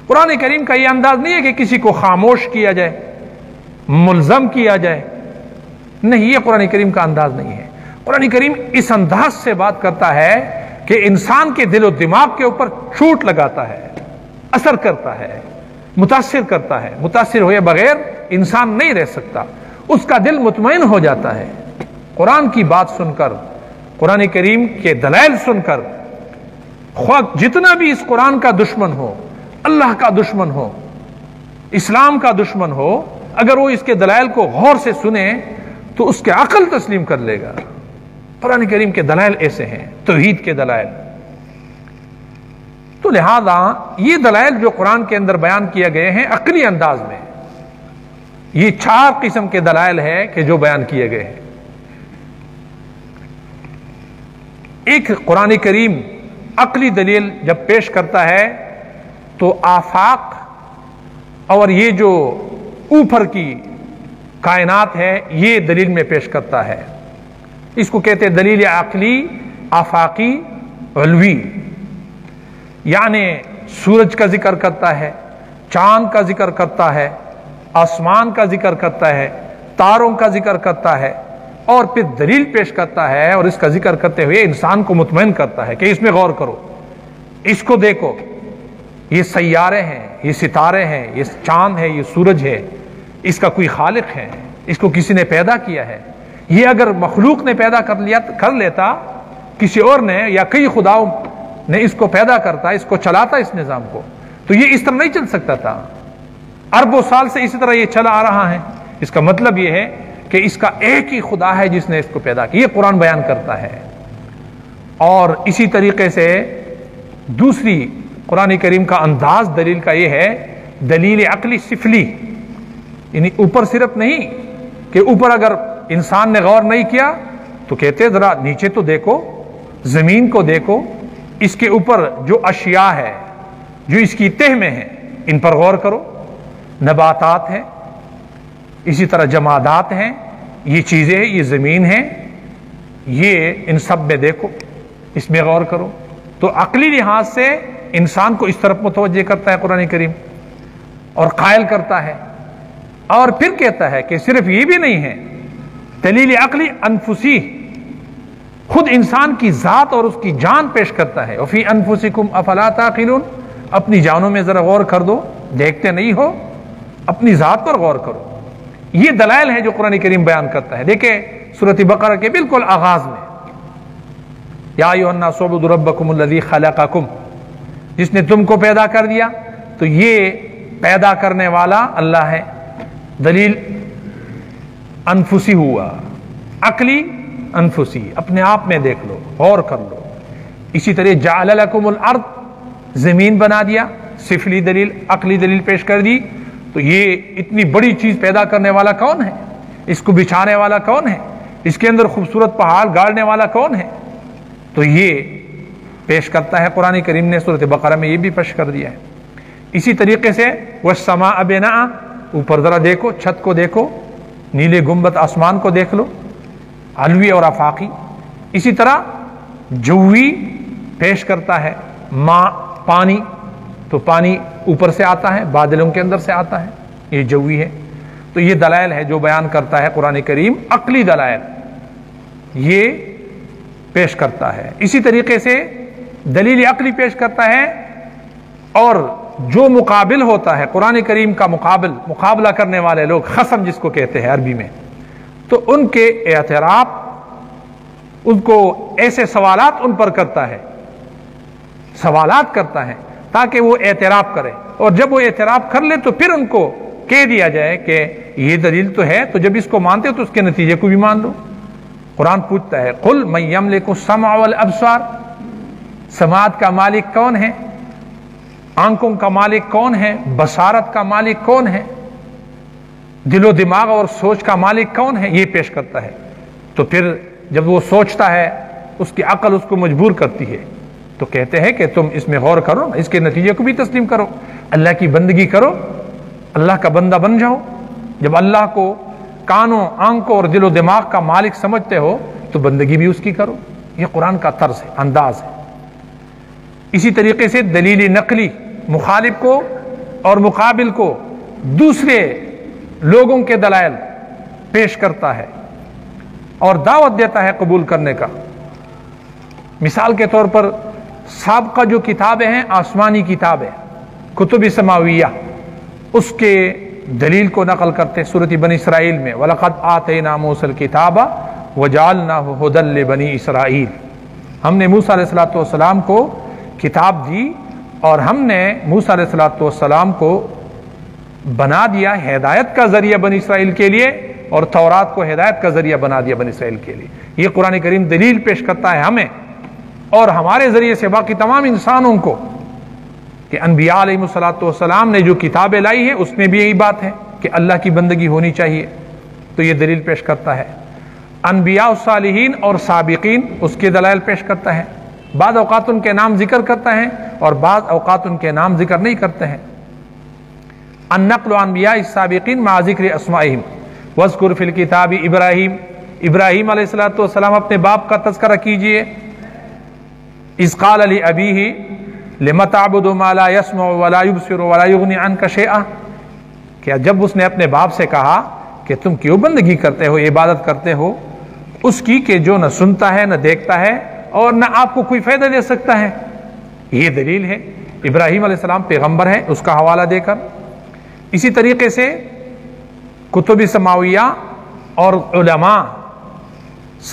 قرآن کریم کا یہ انداز نہیں ہے کہ کسی کو خاموش کیا جائے، ملزم کیا جائے. نہیں، یہ قرآن کریم کا انداز نہیں ہے. قرآن کریم اس انداز سے بات کرتا ہے کہ انسان کے دل و دماغ کے اوپر چوٹ لگاتا ہے، اثر کرتا ہے، متاثر کرتا ہے. متاثر ہوئے بغیر انسان نہیں رہ سکتا، اس کا دل مطمئن ہو جاتا ہے. قرآن کی بات سن کر، قرآن کریم کے دلائل سن کر، خواہ جتنا بھی اس قرآن کا دشمن ہو، اللہ کا دشمن ہو، اسلام کا دشمن ہو، اگر وہ اس کے دلائل کو غور سے سنے تو اس کے عقل تسلیم کر لے گا. قرآن کریم کے دلائل ایسے ہیں، توحید کے دلائل. تو لہذا یہ دلائل جو قرآن کے اندر بیان کیے گئے ہیں عقلی انداز میں، یہ 4 قسم کے دلائل ہیں کہ جو بیان کیے گئے ہیں۔ ایک قرآن کریم عقلی دلیل جب پیش کرتا ہے تو آفاق اور یہ جو اوپر کی کائنات ہے یہ دلیل میں پیش کرتا ہے۔ اس کو کہتے ہیں دلیل عقلی آفاقی علوی، یعنی سورج کا ذکر کرتا ہے، چاند کا ذکر کرتا ہے، آسمان کا ذکر کرتا ہے، تاروں کا ذکر کرتا ہے، اور پھر دلیل پیش کرتا ہے، اور اس کا ذکر کرتے ہوئے انسان کو مطمئن کرتا ہے کہ اس میں غور کرو، اس کو دیکھو، یہ سیارے ہیں، یہ ستارے ہیں، یہ چاند ہے، یہ سورج ہے، اس کا کوئی خالق ہے، اس کو کسی نے پیدا کیا ہے۔ یہ اگر مخلوق نے پیدا کر لیتا کسی اور نے، یا کئی خداؤں نے اس کو پیدا کرتا، اس کو چلاتا، اس نظام کو، تو یہ اس طرح نہیں چل سکتا تھا۔ اربوں سال سے اسی طرح یہ چلا آ رہا ہے۔ اس کا مطلب یہ ہے کہ اس کا ایک ہی خدا ہے جس نے اس کو پیدا کیا، یہ قرآن بیان کرتا ہے۔ اور اسی طریقے سے دوسری قرآن کریم کا انداز دلیل کا یہ ہے دلیل عقلی سفلی، یعنی اوپر صرف نہیں کہ اوپر اگر انسان نے غور نہیں کیا تو کہتے ذرا نیچے تو دیکھو، زمین کو دیکھو، اس کے اوپر جو اشیاء ہے، جو اس کی تہ میں ہے، ان پر غور کرو، نباتات ہیں، اسی طرح جمادات ہیں، یہ چیزیں ہیں، یہ زمین ہے، یہ ان سب میں دیکھو، اس میں غور کرو۔ تو عقلی لحاظ سے انسان کو اس طرف متوجہ کرتا ہے قرآن کریم اور قائل کرتا ہے، اور پھر کہتا ہے کہ صرف یہ بھی نہیں ہے، دلیل عقلی انفسی، خود انسان کی ذات اور اس کی جان پیش کرتا ہے۔ وفی انفسکم افلا تعقلون، اپنی جانوں میں ذرا غور کر دو، دیکھتے نہیں ہو، اپنی ذات پر غور کرو۔ یہ دلائل ہے جو قرآن کریم بیان کرتا ہے۔ دیکھیں سورۃ بقرہ کے بالکل آغاز میں، یا ایھا الناس اعبدوا ربکم الذی خلقکم، جس نے تم کو پیدا کر دیا، تو یہ پیدا کرنے والا اللہ ہے۔ دلیل انفسی ہوا، عقلی انفسی، اپنے آپ میں دیکھ لو، غور کر لو۔ اسی طرح جعل لکم الارض، زمین بنا دیا، سفلی دلیل، عقلی دلیل پیش کر دی۔ تو یہ اتنی بڑی چیز پیدا کرنے والا کون ہے؟ اس کو بچھانے والا کون ہے؟ اس کے اندر خوبصورت پہاڑ گاڑنے والا کون ہے؟ تو یہ پیش کرتا ہے قرآن کریم نے، سورۃ بقرہ میں یہ بھی پیش کر دیا ہے۔ اسی طریقے سے والسماء بناء، اوپر ذرا دیکھو، چھت کو دیکھو، نیلے گنبد آسمان کو دیکھ لو، علوی اور آفاقی۔ اسی طرح جوی پیش کرتا ہے، ماء پانی، تو پانی اوپر سے آتا ہے، بادلوں کے اندر سے آتا ہے، یہ جوی ہے۔ تو یہ دلائل ہے جو بیان کرتا ہے قرآن کریم، عقلی دلائل یہ پیش کرتا ہے۔ اسی طریقے سے دلیل عقلی پیش کرتا ہے، اور جو مقابل ہوتا ہے قرآن کریم کا مقابلہ کرنے والے لوگ، خصم جس کو کہتے ہیں عربی میں، تو ان کے اعتراف، ان کو ایسے سوالات ان پر کرتا ہے، سوالات کرتا ہے تاکہ وہ اعتراف کرے، اور جب وہ اعتراف کر لے تو پھر ان کو کہہ دیا جائے کہ یہ دلیل تو ہے، تو جب اس کو مانتے ہو تو اس کے نتیجے کو بھی مان لو۔ قرآن پوچھتا ہے قل من یملک السمع والابصار، سماعت کا مالک کون ہے، آنکھوں کا مالک کون ہے، بصارت کا مالک کون ہے، دل و دماغ اور سوچ کا مالک کون ہے، یہ پیش کرتا ہے۔ تو پھر جب وہ سوچتا ہے، اس کی عقل اس کو مجبور کرتی ہے، تو کہتے ہیں کہ تم اس میں غور کرو، اس کے نتیجے کو بھی تسلیم کرو، اللہ کی بندگی کرو، اللہ کا بندہ بن جاؤ۔ جب اللہ کو کانوں، آنکھوں اور دل و دماغ کا مالک سمجھتے ہو تو بندگی بھی اس کی کرو۔ یہ قرآن کا طرز ہے، انداز ہے۔ اسی طریقے سے دلیل نقلی، مخالف کو اور مقابل کو دوسرے لوگوں کے دلائل پیش کرتا ہے اور دعوت دیتا ہے قبول کرنے کا۔ مثال کے طور پر سابقہ جو کتابیں ہیں، آسمانی کتابیں، کتب سماویہ، اس کے دلیل کو نقل کرتے سورۃ بنی اسرائیل میں وَلَقَدْ آتَيْنَا مُوسَى الْكِتَابَ وَجَعَلْنَاهُ هُدًى لِبَنِي اسرائیل، ہم نے موسیٰ علیہ السلام کو کتاب دی اور ہم نے موسیٰ علیہ السلام کو بنا دیا ہدایت کا ذریعہ بنی اسرائیل کے لیے، اور تورات کو ہدایت کا ذریعہ بنا دیا بنی اسرائیل کے لیے۔ یہ قرآن کریم دلیل پیش کرتا ہے ہمیں اور ہمارے ذریعے سے باقی تمام انسانوں کو کہ انبیاء علیہم نے جو کتابیں لائی ہے اس میں بھی یہی بات ہے کہ اللہ کی بندگی ہونی چاہیے، تو یہ دلیل پیش کرتا ہے۔ انبیاء الصالحین اور سابقین اس کے دلائل پیش کرتا ہے، بعض اوقات ان کے نام ذکر کرتا ہے اور بعض اوقات ان کے نام ذکر نہیں کرتے ہیں۔ النقل عن انبیاء السابقین مع ذکر اسمائہم واذکر فی الکتاب ابراہیم، ابراہیم علیہ السلام اپنے باپ کا تذکرہ کیجئے۔ اذ قال لابیہ لم تعبد ما لا يسمع ولا يبصر ولا يغني عنك شیئا، کہ جب اس نے اپنے باپ سے کہا کہ تم کیوں بندگی کرتے ہو، عبادت کرتے ہو اس کی کہ جو نہ سنتا ہے نہ دیکھتا ہے اور نہ آپ کو کوئی فائدہ دے سکتا ہے، یہ دلیل ہے۔ ابراہیم علیہ السلام پیغمبر ہے، اس کا حوالہ دے کر۔ اسی طریقے سے کتب سماویہ اور علماء،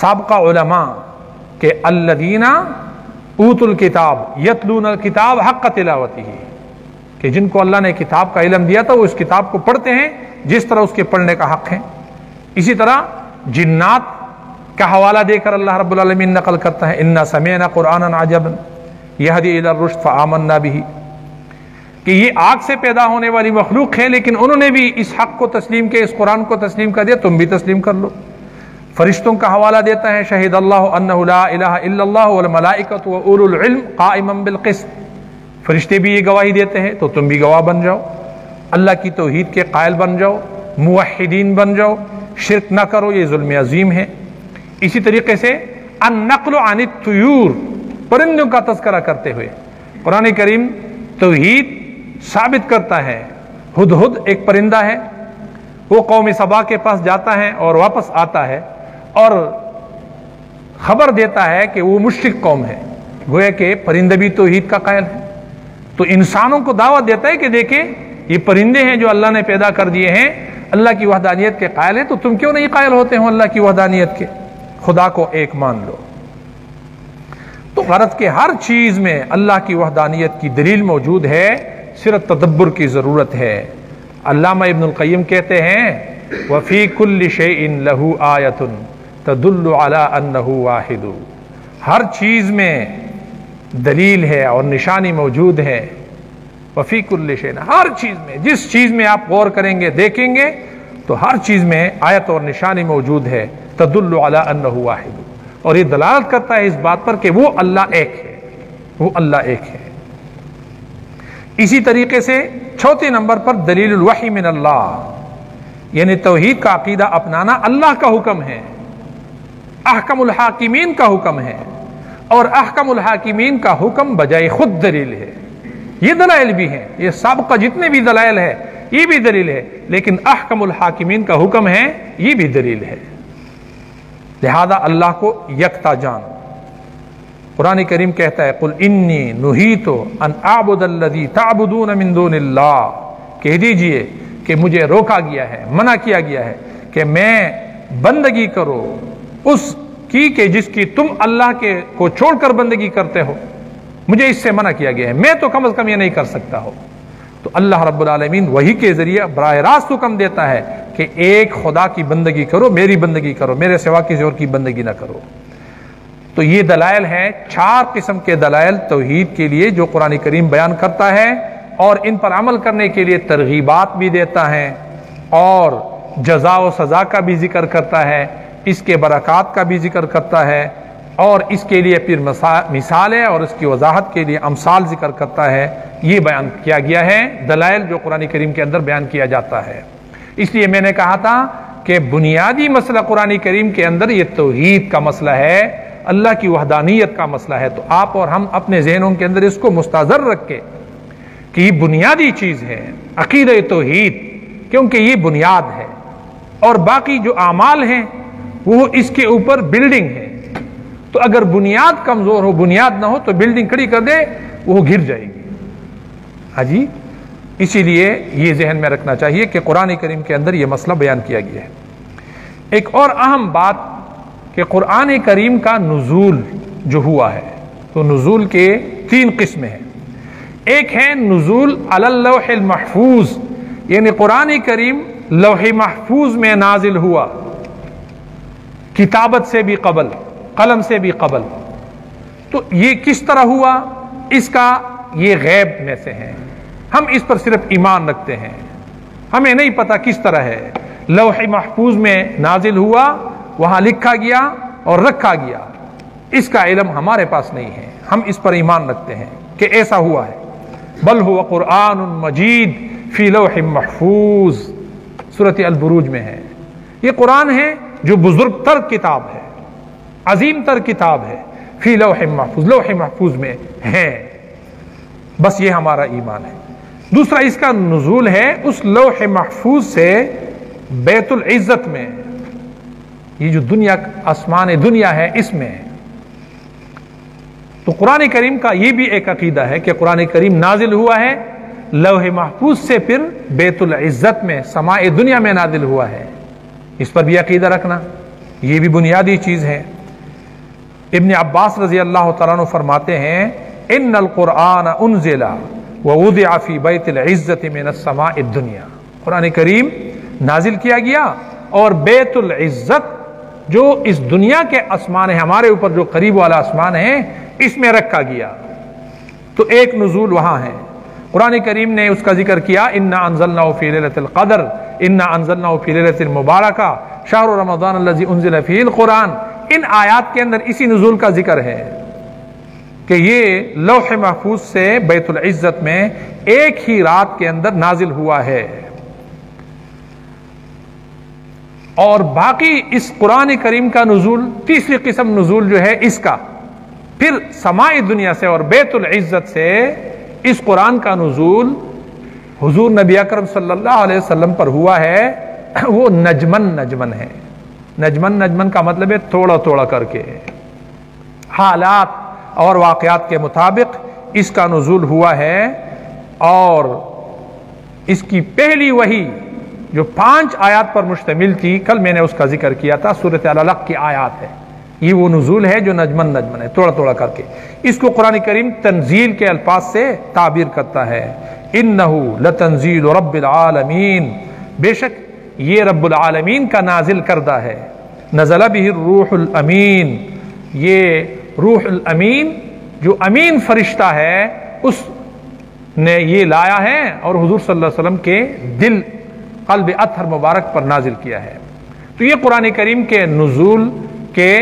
سابقہ علماء کہ الذین اوتوا الکتاب یتلون الکتاب حق تلاوتہ، کہ جن کو اللہ نے کتاب کا علم دیا تھا وہ اس کتاب کو پڑھتے ہیں جس طرح اس کے پڑھنے کا حق ہے۔ اسی طرح جنات کا حوالہ دے کر اللہ رب العالمین نقل کرتا ہے انا سمعنا قرآنا عجبا یہدی الی الرشد فآمنا بہ، کہ یہ آگ سے پیدا ہونے والی مخلوق ہے لیکن انہوں نے بھی اس حق کو تسلیم کیا، اس قرآن کو تسلیم کر دیا، تم بھی تسلیم کر لو۔ فرشتوں کا حوالہ دیتا ہے شہید اللہ انہ لا الہ الا اللہ والملائکۃ واولو العلم قائما بالقسط، فرشتے بھی یہ گواہی دیتے ہیں تو تم بھی گواہ بن جاؤ، اللہ کی توحید کے قائل بن جاؤ، موحدین بن جاؤ، شرک نہ کرو، یہ ظلم عظیم ہے۔ اسی طریقے سے النقل عن الطیور، پرندوں کا تذکرہ کرتے ہوئے قرآن کریم توحید ثابت کرتا ہے۔ ہدہد ایک پرندہ ہے، وہ قوم سبا کے پاس جاتا ہے اور واپس آتا ہے اور خبر دیتا ہے کہ وہ مشرک قوم ہے، گویا کہ پرندہ بھی توحید کا قائل ہے، تو انسانوں کو دعوت دیتا ہے کہ دیکھیں یہ پرندے ہیں جو اللہ نے پیدا کر دیے ہیں، اللہ کی وحدانیت کے قائل ہیں، تو تم کیوں نہیں قائل ہوتے ہو اللہ کی وحدانیت کے، خدا کو ایک مان لو۔ تو غرض کہ ہر چیز میں اللہ کی وحدانیت کی دلیل موجود ہے، صرف تدبر کی ضرورت ہے۔ علامہ ابن القیم کہتے ہیں وَفِي كُلِّ شَيْءٍ لَهُ آیَةٌ تَدُلُّ عَلَىٰ أَنَّهُ وَاحِدٌ، ہر چیز میں دلیل ہے اور نشانی موجود ہے۔ وَفِي كُلِّ شَيْءٍ، ہر چیز میں، جس چیز میں آپ غور کریں گے دیکھیں گے تو ہر چیز میں آیت اور نشانی موجود ہے، تَدُلُّ عَلَىٰ أَنَّهُ وَاحِدٌ، اور یہ دلالت کرتا ہے اس بات پر کہ وہ اللہ ایک ہے، وہ اللہ ایک ہے۔ اسی طریقے سے چوتھے نمبر پر دلیل الوحی من اللہ، یعنی توحید کا عقیدہ اپنانا اللہ کا حکم ہے، احکم الحاکمین کا حکم ہے، اور احکم الحاکمین کا حکم بجائے خود دلیل ہے۔ یہ دلائل بھی ہیں، یہ سابقہ جتنے بھی دلائل ہے یہ بھی دلیل ہے، لیکن احکم الحاکمین کا حکم ہے یہ بھی دلیل ہے۔ لہذا اللہ کو یکتا جان۔ قرآن کریم کہتا ہے قل انی نہیت ان اعبد الذی تعبدون من دون اللہ، کہہ دیجئے کہ مجھے روکا گیا ہے، منع کیا گیا ہے کہ میں بندگی کرو اس کی کہ جس کی تم اللہ کے کو چھوڑ کر بندگی کرتے ہو، مجھے اس سے منع کیا گیا ہے، میں تو کم از کم یہ نہیں کر سکتا ہو۔ تو اللہ رب العالمین وحی کے ذریعے براہ راست حکم دیتا ہے کہ ایک خدا کی بندگی کرو، میری بندگی کرو، میرے سوا کسی اور کی بندگی نہ کرو۔ تو یہ دلائل ہیں، 4 قسم کے دلائل توحید کے لیے جو قرآن کریم بیان کرتا ہے، اور ان پر عمل کرنے کے لیے ترغیبات بھی دیتا ہے اور جزا و سزا کا بھی ذکر کرتا ہے، اس کے برکات کا بھی ذکر کرتا ہے، اور اس کے لیے پھر مثالیں اور اس کی وضاحت کے لیے امثال ذکر کرتا ہے۔ یہ بیان کیا گیا ہے دلائل جو قرآن کریم کے اندر بیان کیا جاتا ہے۔ اس لیے میں نے کہا تھا کہ بنیادی مسئلہ قرآن کریم کے اندر یہ توحید کا مسئلہ ہے، اللہ کی وحدانیت کا مسئلہ ہے۔ تو آپ اور ہم اپنے ذہنوں کے اندر اس کو مستحضر رکھ کے کہ یہ بنیادی چیز ہے عقیدہ توحید، کیونکہ یہ بنیاد ہے، اور باقی جو اعمال ہیں وہ اس کے اوپر بلڈنگ ہے۔ تو اگر بنیاد کمزور ہو، بنیاد نہ ہو تو بلڈنگ کھڑی کر دے وہ گر جائے گی۔ ہاں جی، اسی لیے یہ ذہن میں رکھنا چاہیے کہ قرآن کریم کے اندر یہ مسئلہ بیان کیا گیا ہے۔ ایک اور اہم بات کہ قرآن کریم کا نزول جو ہوا ہے، تو نزول کے 3 قسمیں ہیں۔ ایک ہے نزول علی اللوح المحفوظ، یعنی قرآن کریم لوح محفوظ میں نازل ہوا، کتابت سے بھی قبل، قلم سے بھی قبل۔ تو یہ کس طرح ہوا، اس کا یہ غیب میں سے ہیں، ہم اس پر صرف ایمان رکھتے ہیں، ہمیں نہیں پتا کس طرح ہے، لوح محفوظ میں نازل ہوا، وہاں لکھا گیا اور رکھا گیا، اس کا علم ہمارے پاس نہیں ہے، ہم اس پر ایمان رکھتے ہیں کہ ایسا ہوا ہے۔ بل هو قرآن مجید فی لوح محفوظ، سورۃ البروج میں ہے، یہ قرآن ہے جو بزرگ تر کتاب ہے، عظیم تر کتاب ہے، فی لوح محفوظ، لوح محفوظ میں ہے، بس یہ ہمارا ایمان ہے۔ دوسرا اس کا نزول ہے اس لوح محفوظ سے بیت العزت میں، یہ جو دنیا آسمان دنیا ہے اس میں۔ تو قرآن کریم کا یہ بھی ایک عقیدہ ہے کہ قرآن کریم نازل ہوا ہے لوح محفوظ سے، پھر بیت العزت میں سماء دنیا میں نازل ہوا ہے، اس پر بھی عقیدہ رکھنا، یہ بھی بنیادی چیز ہے۔ ابن عباس رضی اللہ تعالیٰ عنہ فرماتے ہیں ان القرآن انزل ووضع فی بیت العزت من السماء الدنیا، قرآن کریم نازل کیا گیا اور بیت العزت جو اس دنیا کے آسمان ہے، ہمارے اوپر جو قریب والا آسمان ہے، اس میں رکھا گیا۔ تو ایک نزول وہاں ہے، قرآن کریم نے اس کا ذکر کیا، انا انزلناہ فی لیلۃ القدر، انا انزلناہ فی لیلۃ المبارکہ شہر رمضان الذی انزل فیہ القرآن، ان آیات کے اندر اسی نزول کا ذکر ہے کہ یہ لوح محفوظ سے بیت العزت میں ایک ہی رات کے اندر نازل ہوا ہے۔ اور باقی اس قرآن کریم کا نزول، تیسری قسم نزول جو ہے اس کا، پھر سماء دنیا سے اور بیت العزت سے اس قرآن کا نزول حضور نبی اکرم صلی اللہ علیہ وسلم پر ہوا ہے، وہ نجمن نجمن ہے۔ نجمن نجمن کا مطلب ہے تھوڑا تھوڑا کر کے، حالات اور واقعات کے مطابق اس کا نزول ہوا ہے۔ اور اس کی پہلی وحی جو 5 آیات پر مشتمل تھی، کل میں نے اس کا ذکر کیا تھا، سورۃ العلق کی آیات ہے، یہ وہ نزول ہے جو نجمن نجمن ہے، تھوڑا تھوڑا کر کے۔ اس کو قرآن کریم تنزیل کے الفاظ سے تعبیر کرتا ہے، انہ لتنزیل رب العالمین، بے شک یہ رب العالمین کا نازل کردہ ہے، نزل بہ الروح الامین، یہ روح الامین جو امین فرشتہ ہے اس نے یہ لایا ہے اور حضور صلی اللہ علیہ وسلم کے دل قلب اطہر مبارک پر نازل کیا ہے۔ تو یہ قرآن کریم کے نزول کے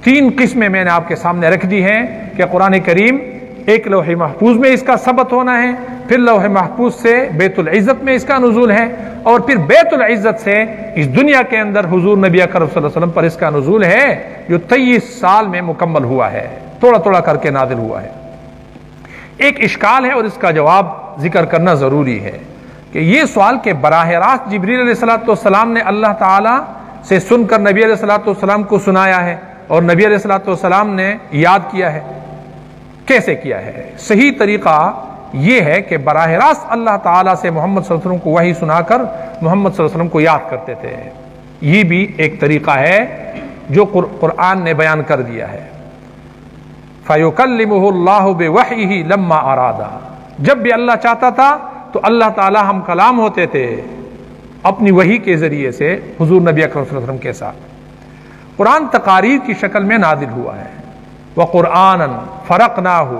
3 قسمیں میں نے آپ کے سامنے رکھ دی ہیں کہ قرآن کریم ایک لوح محفوظ میں اس کا ثبت ہونا ہے، پھر لوح محفوظ سے بیت العزت میں اس کا نزول ہے، اور پھر بیت العزت سے اس دنیا کے اندر حضور نبی اکرم صلی اللہ علیہ وسلم پر اس کا نزول ہے جو 23 سال میں مکمل ہوا ہے، تھوڑا تھوڑا کر کے نازل ہوا ہے۔ ایک اشکال ہے اور اس کا جواب ذکر کرنا ضروری ہے کہ یہ سوال کہ براہ راست جبریل علیہ السلام نے اللہ تعالیٰ سے سن کر نبی علیہ السلام کو سنایا ہے اور نبی علیہ السلام نے یاد کیا ہے، کیسے کیا ہے؟ صحیح طریقہ یہ ہے کہ براہ راست اللہ تعالیٰ سے محمد صلی اللہ علیہ وسلم کو وحی سنا کر محمد صلی اللہ علیہ وسلم کو یاد کرتے تھے، یہ بھی ایک طریقہ ہے جو قرآن نے بیان کر دیا ہے۔ فَيُكَلِّمُهُ اللَّهُ بِوَحْيِهِ لَمَّا أَرَادَ، جب بھی اللہ چاہتا تھا تو اللہ تعالیٰ ہم کلام ہوتے تھے اپنی وحی کے ذریعے سے حضور نبی اکرم صلی اللہ علیہ وسلم کے ساتھ۔ قرآن تقاریر کی شکل میں نازل ہوا ہے، وَقُرْآنًا فَرَقْنَاهُ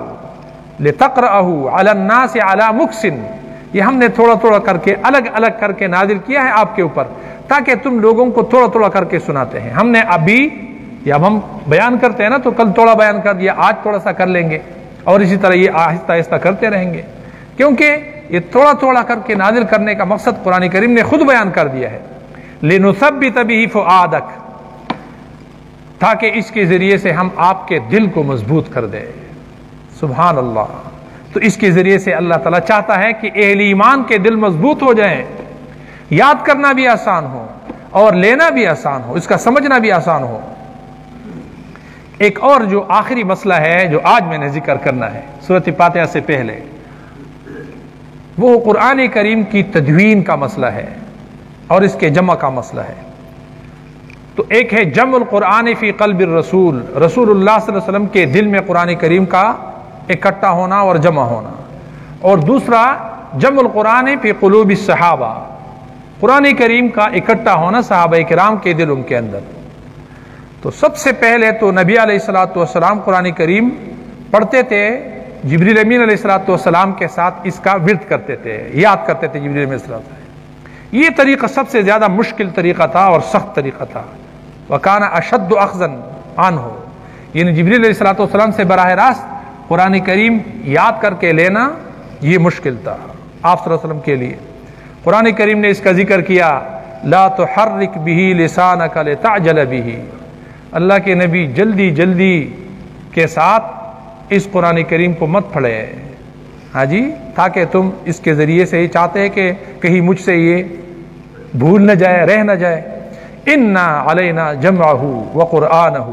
لِتَقْرَأَهُ عَلَى النَّاسِ عَلَى مُكْثٍ، یہ ہم نے تھوڑا تھوڑا کر کے الگ الگ کر کے نازل کیا ہے آپ کے اوپر تاکہ تم لوگوں کو تھوڑا تھوڑا کر کے سناتے ہیں۔ ہم نے ابھی یا ہم بیان کرتے ہیں نا تو کل تھوڑا بیان کر دیا، آج تھوڑا سا کر لیں گے، اور اسی طرح یہ آہستہ آہستہ کرتے رہیں گے، کیونکہ یہ تھوڑا تھوڑا کر کے نازل کرنے کا مقصد قرآن کریم نے خود بیان کر دیا ہے، لِنُثَبِّتَ بِهِ فُؤَادَكَ، تاکہ اس کے ذریعے سے ہم آپ کے دل کو مضبوط کر دیں۔ سبحان اللہ، تو اس کے ذریعے سے اللہ تعالیٰ چاہتا ہے کہ اہل ایمان کے دل مضبوط ہو جائیں، یاد کرنا بھی آسان ہو اور لینا بھی آسان ہو، اس کا سمجھنا بھی آسان ہو۔ ایک اور جو آخری مسئلہ ہے جو آج میں نے ذکر کرنا ہے سورۃ فاتحہ سے پہلے، وہ قرآن کریم کی تدوین کا مسئلہ ہے اور اس کے جمع کا مسئلہ ہے۔ تو ایک ہے جمع القرآن فی قلب الرسول، رسول اللہ صلی اللہ علیہ وسلم کے دل میں قرآن کریم کا اکٹھا ہونا اور جمع ہونا، اور دوسرا جمع القرآن فی قلوب الصحابہ، قرآن کریم کا اکٹھا ہونا صحابہ کرام کے دلوں کے اندر۔ تو سب سے پہلے تو نبی علیہ الصلوۃ والسلام قرآن کریم پڑھتے تھے جبریل امین علیہ السلام کے ساتھ اس کا ورد کرتے تھے، یاد کرتے تھے جبریل امین علیہ السلام۔ یہ طریقہ سب سے زیادہ مشکل طریقہ تھا اور سخت طریقہ تھا۔ وَكَانَ أَشَدُّ أَخْذًا عَنْهُ، یعنی جبریل علیہ السلام سے براہ راست قرآن کریم یاد کر کے لینا یہ مشکل تھا آپ صلی اللہ علیہ وسلم کے لیے۔ قرآن کریم نے اس کا ذکر کیا، لا تحرک به لسانک لتعجل به، اللہ کے نبی جلدی جلدی کے ساتھ اس قرآن کریم کو مت پڑھے، ہاں جی، تاکہ تم اس کے ذریعے سے یہ چاہتے ہیں کہ کہیں مجھ سے یہ بھول نہ جائے، رہ نہ جائے۔ انا علینا جمعہ وقرآنہ،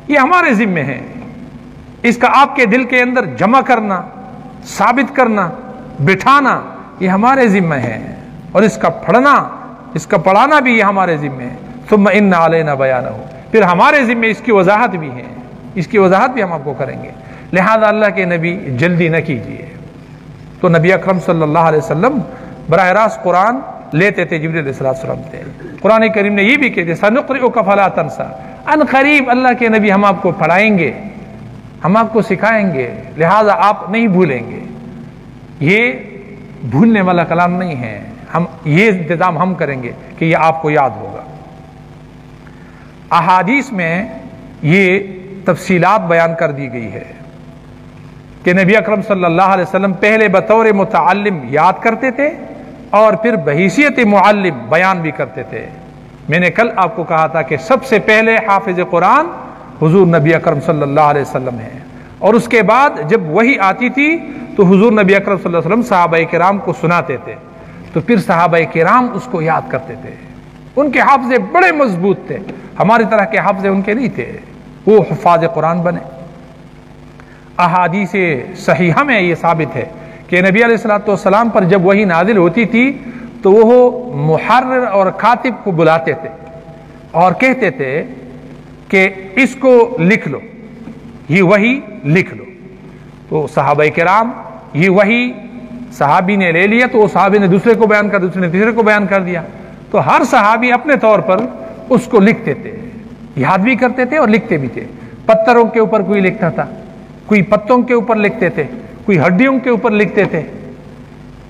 یہ ہمارے ذمے ہے، اس کا آپ کے دل کے اندر جمع کرنا، ثابت کرنا، بٹھانا یہ ہمارے ذمے ہے، اور اس کا پڑھنا، اس کا پڑھانا بھی یہ ہمارے ذمے ہے۔ ثم ان علینا بیانہ، پھر ہمارے ذمے اس کی وضاحت بھی ہے، اس کی وضاحت بھی ہم آپ کو کریں گے، لہذا اللہ کے نبی جلدی نہ کیجیے۔ تو نبی اکرم صلی اللہ علیہ وسلم براہ راست قرآن لیتے تھے جبریل علیہ السلام سے۔ قرآن کریم نے یہ بھی کہتے سنقرئک فلا تنسى، ان قریب اللہ کے نبی ہم آپ کو پڑھائیں گے، ہم آپ کو سکھائیں گے، لہذا آپ نہیں بھولیں گے۔ یہ بھولنے والا کلام نہیں ہے، ہم یہ انتظام ہم کریں گے کہ یہ آپ کو یاد ہوگا۔ احادیث میں یہ تفصیلات بیان کر دی گئی ہے کہ نبی اکرم صلی اللہ علیہ وسلم پہلے بطور متعلم یاد کرتے تھے اور پھر بحیثیت معلم بیان بھی کرتے تھے۔ میں نے کل آپ کو کہا تھا کہ سب سے پہلے حافظ قرآن حضور نبی اکرم صلی اللہ علیہ وسلم ہیں، اور اس کے بعد جب وحی آتی تھی تو حضور نبی اکرم صلی اللہ علیہ وسلم صحابہ کرام کو سناتے تھے، تو پھر صحابہ کرام اس کو یاد کرتے تھے۔ ان کے حافظے بڑے مضبوط تھے، ہماری طرح کے حافظے ان کے نہیں تھے، وہ حفاظ قرآن بنے۔ احادیث صحیحہ میں یہ ثابت ہے کہ نبی علیہ السلام پر جب وحی نازل ہوتی تھی تو وہ محرر اور کاتب کو بلاتے تھے اور کہتے تھے کہ اس کو لکھ لو، یہ وحی لکھ لو۔ تو صحابہ کرام یہ وحی صحابی نے لے لیا تو وہ صحابی نے دوسرے کو بیان کر، دوسرے نے تیسرے کو بیان کر دیا، تو ہر صحابی اپنے طور پر اس کو لکھتے تھے، یاد بھی کرتے تھے اور لکھتے بھی تھے۔ پتھروں کے اوپر کوئی لکھتا تھا، کوئی پتوں کے اوپر لکھتے تھے، کوئی ہڈیوں کے اوپر لکھتے تھے،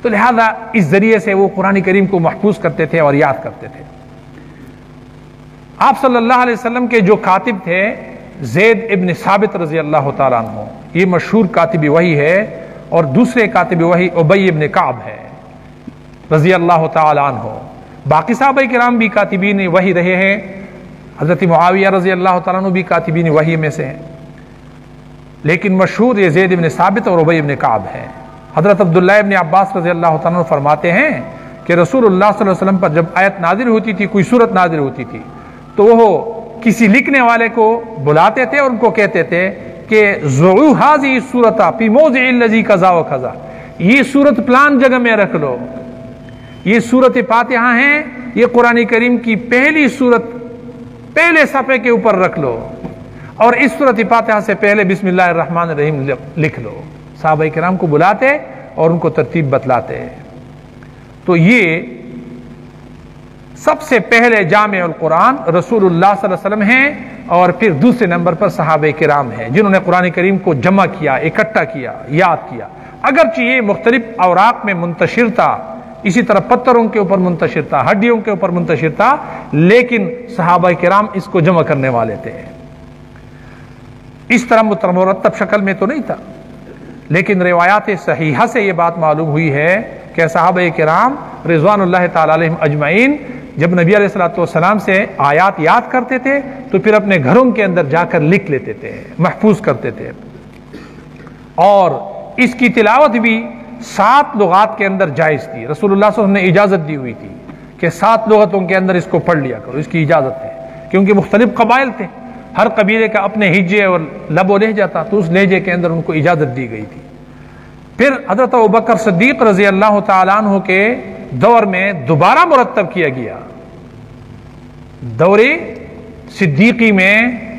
تو لہذا اس ذریعے سے وہ قرآن کریم کو محفوظ کرتے تھے اور یاد کرتے تھے۔ آپ صلی اللہ علیہ وسلم کے جو کاتب تھے زید ابن ثابت رضی اللہ تعالیٰ عنہ، یہ مشہور کاتب وحی ہے، اور دوسرے کاتب وحی ابی ابن کعب ہے رضی اللہ تعالیٰ عنہ۔ باقی صحابہ کرام بھی کاتبین وحی رہے ہیں، حضرت معاویہ رضی اللہ تعالیٰ عنہ بھی کاتبین وحی میں سے ہیں، لیکن مشہور یہ زید ابن ثابت اور ابی ابن کعب ہے۔ حضرت عبداللہ ابن عباس رضی اللہ تعالیٰ عنہ فرماتے ہیں کہ رسول اللہ صلی اللہ علیہ وسلم پر جب آیت نازل ہوتی تھی، کوئی سورت نازل ہوتی تھی، تو وہ کسی لکھنے والے کو بلاتے تھے اور ان کو کہتے تھے کہ ضعوا هذه السورۃ فی موضع الذی کذا و کذا، یہ سورت پلان جگہ میں رکھ لو، یہ سورت فاتحہ ہیں، یہ قرآن کریم کی پہلی سورت پہلے صفحے کے اوپر رکھ لو، اور اس سورت فاتحہ سے پہلے بسم اللہ الرحمن الرحیم لکھ لو۔ صحابہ کرام کو بلاتے اور ان کو ترتیب بتلاتے۔ تو یہ سب سے پہلے جامع القرآن رسول اللہ صلی اللہ علیہ وسلم ہیں، اور پھر دوسرے نمبر پر صحابہ کرام ہیں جنہوں نے قرآن کریم کو جمع کیا، اکٹھا کیا، یاد کیا۔ اگرچہ یہ مختلف اوراق میں منتشر تھا، اسی طرح پتھروں کے اوپر منتشر تھا، ہڈیوں کے اوپر منتشر تھا، لیکن صحابہ کرام اس کو جمع کرنے والے تھے۔ اس طرح مرتب شکل میں تو نہیں تھا، لیکن روایات صحیحہ سے یہ بات معلوم ہوئی ہے کہ صحابہ کرام رضوان اللہ تعالی علیہم اجمعین جب نبی علیہ السلام سے آیات یاد کرتے تھے تو پھر اپنے گھروں کے اندر جا کر لکھ لیتے تھے، محفوظ کرتے تھے، اور اس کی تلاوت بھی 7 لغات کے اندر جائز تھی۔ رسول اللہ صلی اللہ علیہ وسلم نے اجازت دی ہوئی تھی کہ 7 لغتوں کے اندر اس کو پڑھ لیا کرو، اس کی اجازت ہے، کیونکہ مختلف قبائل تھے، ہر قبیلے کا اپنے ہجے اور لب و لہجہ تھا، تو اس لہجے کے اندر ان کو اجازت دی گئی تھی۔ پھر حضرت ابوبکر صدیق رضی اللہ تعالیٰ عنہ کے دور میں دوبارہ مرتب کیا گیا، دور صدیقی میں